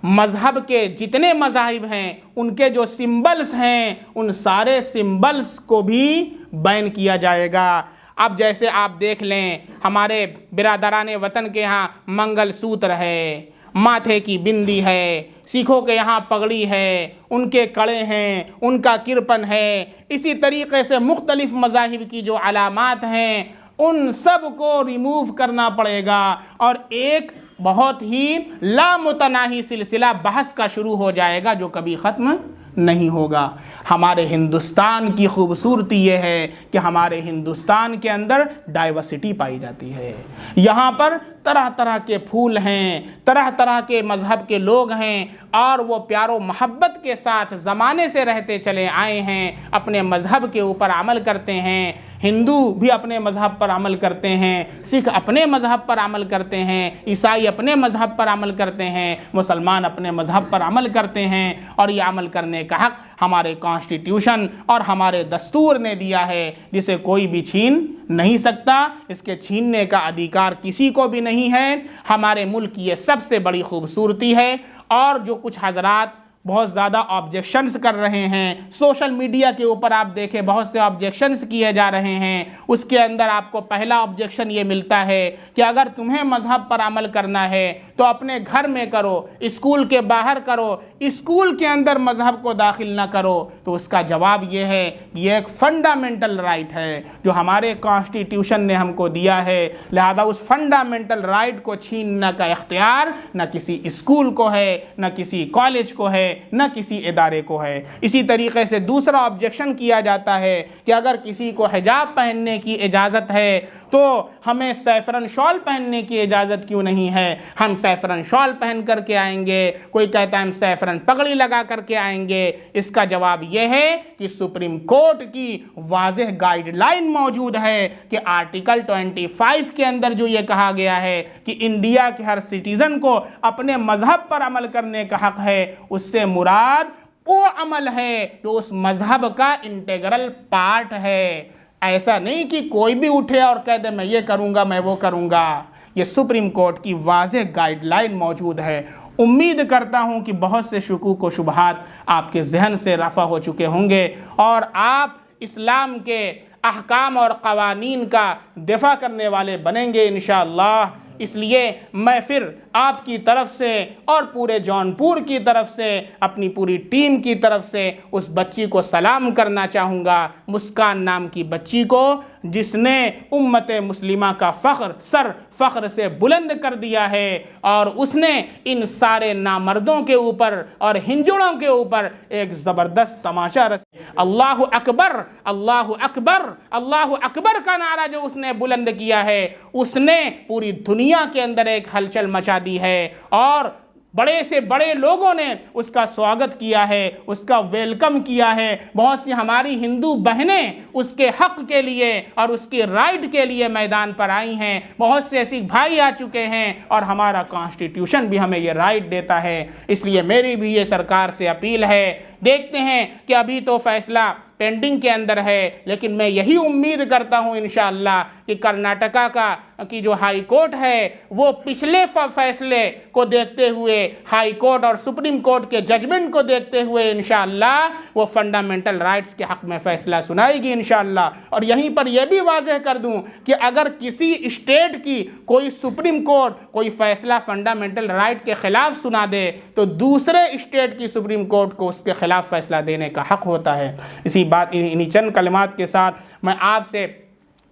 मज़हब के जितने मज़ाहिब हैं उनके जो सिंबल्स हैं उन सारे सिंबल्स को भी बैन किया जाएगा। अब जैसे आप देख लें, हमारे बिरादरान वतन के यहाँ मंगलसूत्र है, माथे की बिंदी है, सिखों के यहाँ पगड़ी है, उनके कड़े हैं, उनका किरपन है। इसी तरीक़े से मुख्तलिफ़ मज़ाहिब की जो अलामात हैं उन सब को रिमूव करना पड़ेगा और एक बहुत ही लामुतनाही सिलसिला बहस का शुरू हो जाएगा जो कभी ख़त्म नहीं होगा। हमारे हिंदुस्तान की खूबसूरती ये है कि हमारे हिंदुस्तान के अंदर डाइवर्सिटी पाई जाती है। यहाँ पर तरह तरह के फूल हैं, तरह तरह के मज़हब के लोग हैं और वो प्यारो मोहब्बत के साथ ज़माने से रहते चले आए हैं, अपने मज़हब के ऊपर अमल करते हैं। हिंदू भी अपने मज़हब पर अमल करते हैं, सिख अपने मज़हब पर अमल करते हैं, ईसाई अपने मज़हब पर अमल करते हैं, मुसलमान अपने मज़हब पर अमल करते हैं और ये अमल करने का हक़ हमारे कॉन्स्टिट्यूशन और हमारे दस्तूर ने दिया है, जिसे कोई भी छीन नहीं सकता। इसके छीनने का अधिकार किसी को भी नहीं है। हमारे मुल्क की ये सबसे बड़ी खूबसूरती है। और जो कुछ हजरात बहुत ज़्यादा ऑब्जेक्शंस कर रहे हैं, सोशल मीडिया के ऊपर आप देखें बहुत से ऑब्जेक्शंस किए जा रहे हैं। उसके अंदर आपको पहला ऑब्जेक्शन ये मिलता है कि अगर तुम्हें मज़हब पर अमल करना है तो अपने घर में करो, स्कूल के बाहर करो, स्कूल के अंदर मज़हब को दाखिल ना करो। तो उसका जवाब ये है कि ये एक फंडामेंटल राइट है जो हमारे कॉन्स्टिट्यूशन ने हमको दिया है। लिहाजा उस फंडामेंटल राइट को छीनने का इख्तियार न किसी स्कूल को है, न किसी कॉलेज को है, न किसी इदारे को है। इसी तरीके से दूसरा ऑब्जेक्शन किया जाता है कि अगर किसी को हिजाब पहनने की इजाज़त है तो हमें सैफरन शॉल पहनने की इजाज़त क्यों नहीं है, हम सैफरन शॉल पहन करके आएंगे। कोई कहता है हम सैफरन पगड़ी लगा करके आएंगे। इसका जवाब यह है कि सुप्रीम कोर्ट की वाज़ेह गाइडलाइन मौजूद है कि आर्टिकल 25 के अंदर जो ये कहा गया है कि इंडिया के हर सिटीज़न को अपने मज़हब पर अमल करने का हक़ है, उससे मुराद वो अमल है जो उस मज़हब का इंटीग्रल पार्ट है। ऐसा नहीं कि कोई भी उठे और कह दे मैं ये करूँगा, मैं वो करूँगा। ये सुप्रीम कोर्ट की वाज़ेह गाइडलाइन मौजूद है। उम्मीद करता हूँ कि बहुत से शुकूक व शुबहात आपके जहन से रफ़ा हो चुके होंगे और आप इस्लाम के अहकाम और क़वानीन का दिफ़ा करने वाले बनेंगे इंशाअल्लाह। इसलिए मैं फिर आपकी तरफ से और पूरे जौनपुर की तरफ से, अपनी पूरी टीम की तरफ से उस बच्ची को सलाम करना चाहूँगा, मुस्कान नाम की बच्ची को, जिसने उम्मत मुस्लिमा का फ़ख्र से बुलंद कर दिया है और उसने इन सारे नामर्दों के ऊपर और हिंजड़ों के ऊपर एक ज़बरदस्त तमाशा अल्लाहु अकबर, अल्लाहु अकबर, अल्लाहु अकबर का नारा जो उसने बुलंद किया है, उसने पूरी दुनिया के अंदर एक हलचल मचा दी है और बड़े से बड़े लोगों ने उसका स्वागत किया है, उसका वेलकम किया है। बहुत सी हमारी हिंदू बहनें उसके हक़ के लिए और उसके राइट के लिए मैदान पर आई हैं। बहुत से सिख भाई आ चुके हैं और हमारा कॉन्स्टिट्यूशन भी हमें ये राइट देता है। इसलिए मेरी भी ये सरकार से अपील है, देखते हैं कि अभी तो फैसला पेंडिंग के अंदर है, लेकिन मैं यही उम्मीद करता हूँ इंशाअल्लाह कि कर्नाटका की जो हाई कोर्ट है वो पिछले फैसले को देखते हुए, हाई कोर्ट और सुप्रीम कोर्ट के जजमेंट को देखते हुए इंशाअल्लाह वो फंडामेंटल राइट्स के हक़ में फ़ैसला सुनाएगी इंशाअल्लाह। और यहीं पर यह भी वाज़ेह कर दूँ कि अगर किसी स्टेट की कोई सुप्रीम कोर्ट कोई फ़ैसला फंडामेंटल राइट के ख़िलाफ़ सुना दे तो दूसरे स्टेट की सुप्रीम कोर्ट को उसके ख़िलाफ़ फ़ैसला देने का हक़ होता है। इन्हीं चंद कलिमात के साथ मैं आपसे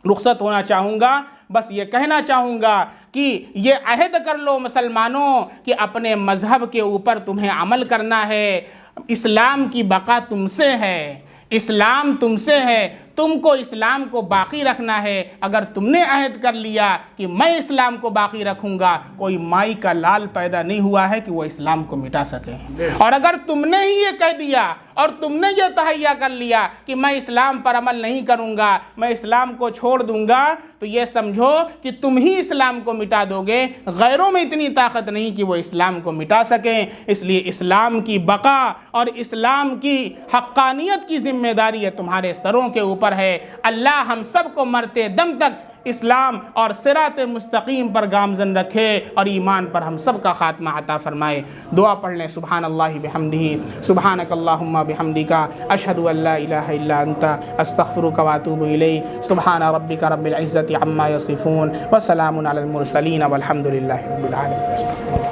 रुखसत होना चाहूँगा। बस ये कहना चाहूँगा कि ये अहद कर लो मुसलमानों कि अपने मज़हब के ऊपर तुम्हें अमल करना है। इस्लाम की बका तुमसे है, इस्लाम तुमसे है, तुमको इस्लाम को बाकी रखना है। अगर तुमने अहद कर लिया कि मैं इस्लाम को बाकी रखूंगा, कोई माई का लाल पैदा नहीं हुआ है कि वो इस्लाम को मिटा सके। और अगर तुमने ही ये कह दिया और तुमने ये तहैया कर लिया कि मैं इस्लाम पर अमल नहीं करूंगा, मैं इस्लाम को छोड़ दूंगा, तो ये समझो कि तुम ही इस्लाम को मिटा दोगे। गैरों में इतनी ताकत नहीं कि वो इस्लाम को मिटा सकें। इसलिए इस्लाम की बका और इस्लाम की हक्कानियत की जिम्मेदारी है तुम्हारे सरों के ऊपर है। अल्लाह हम सबको मरते दम तक इस्लाम और सिरात मुस्तकीम पर गामजन रखे और ईमान पर हम सब का खात्मा अता फरमाए। दुआ पढ़ लें। सुभान अल्लाहि बिहम्दिही, सुभानक अल्लाहुम्मा बिहम्दिका, अशहदु अल्ला इलाहा इल्ला अंता, अस्तगफिरुका व अतूबु इलैक। सुभान रब्बिका रब्बिल इज्जति अम्मा यसिफून व सलामुन अलल मुरसलीन वल्हम्दुलिल्लाहि रब्बिल आलमीन।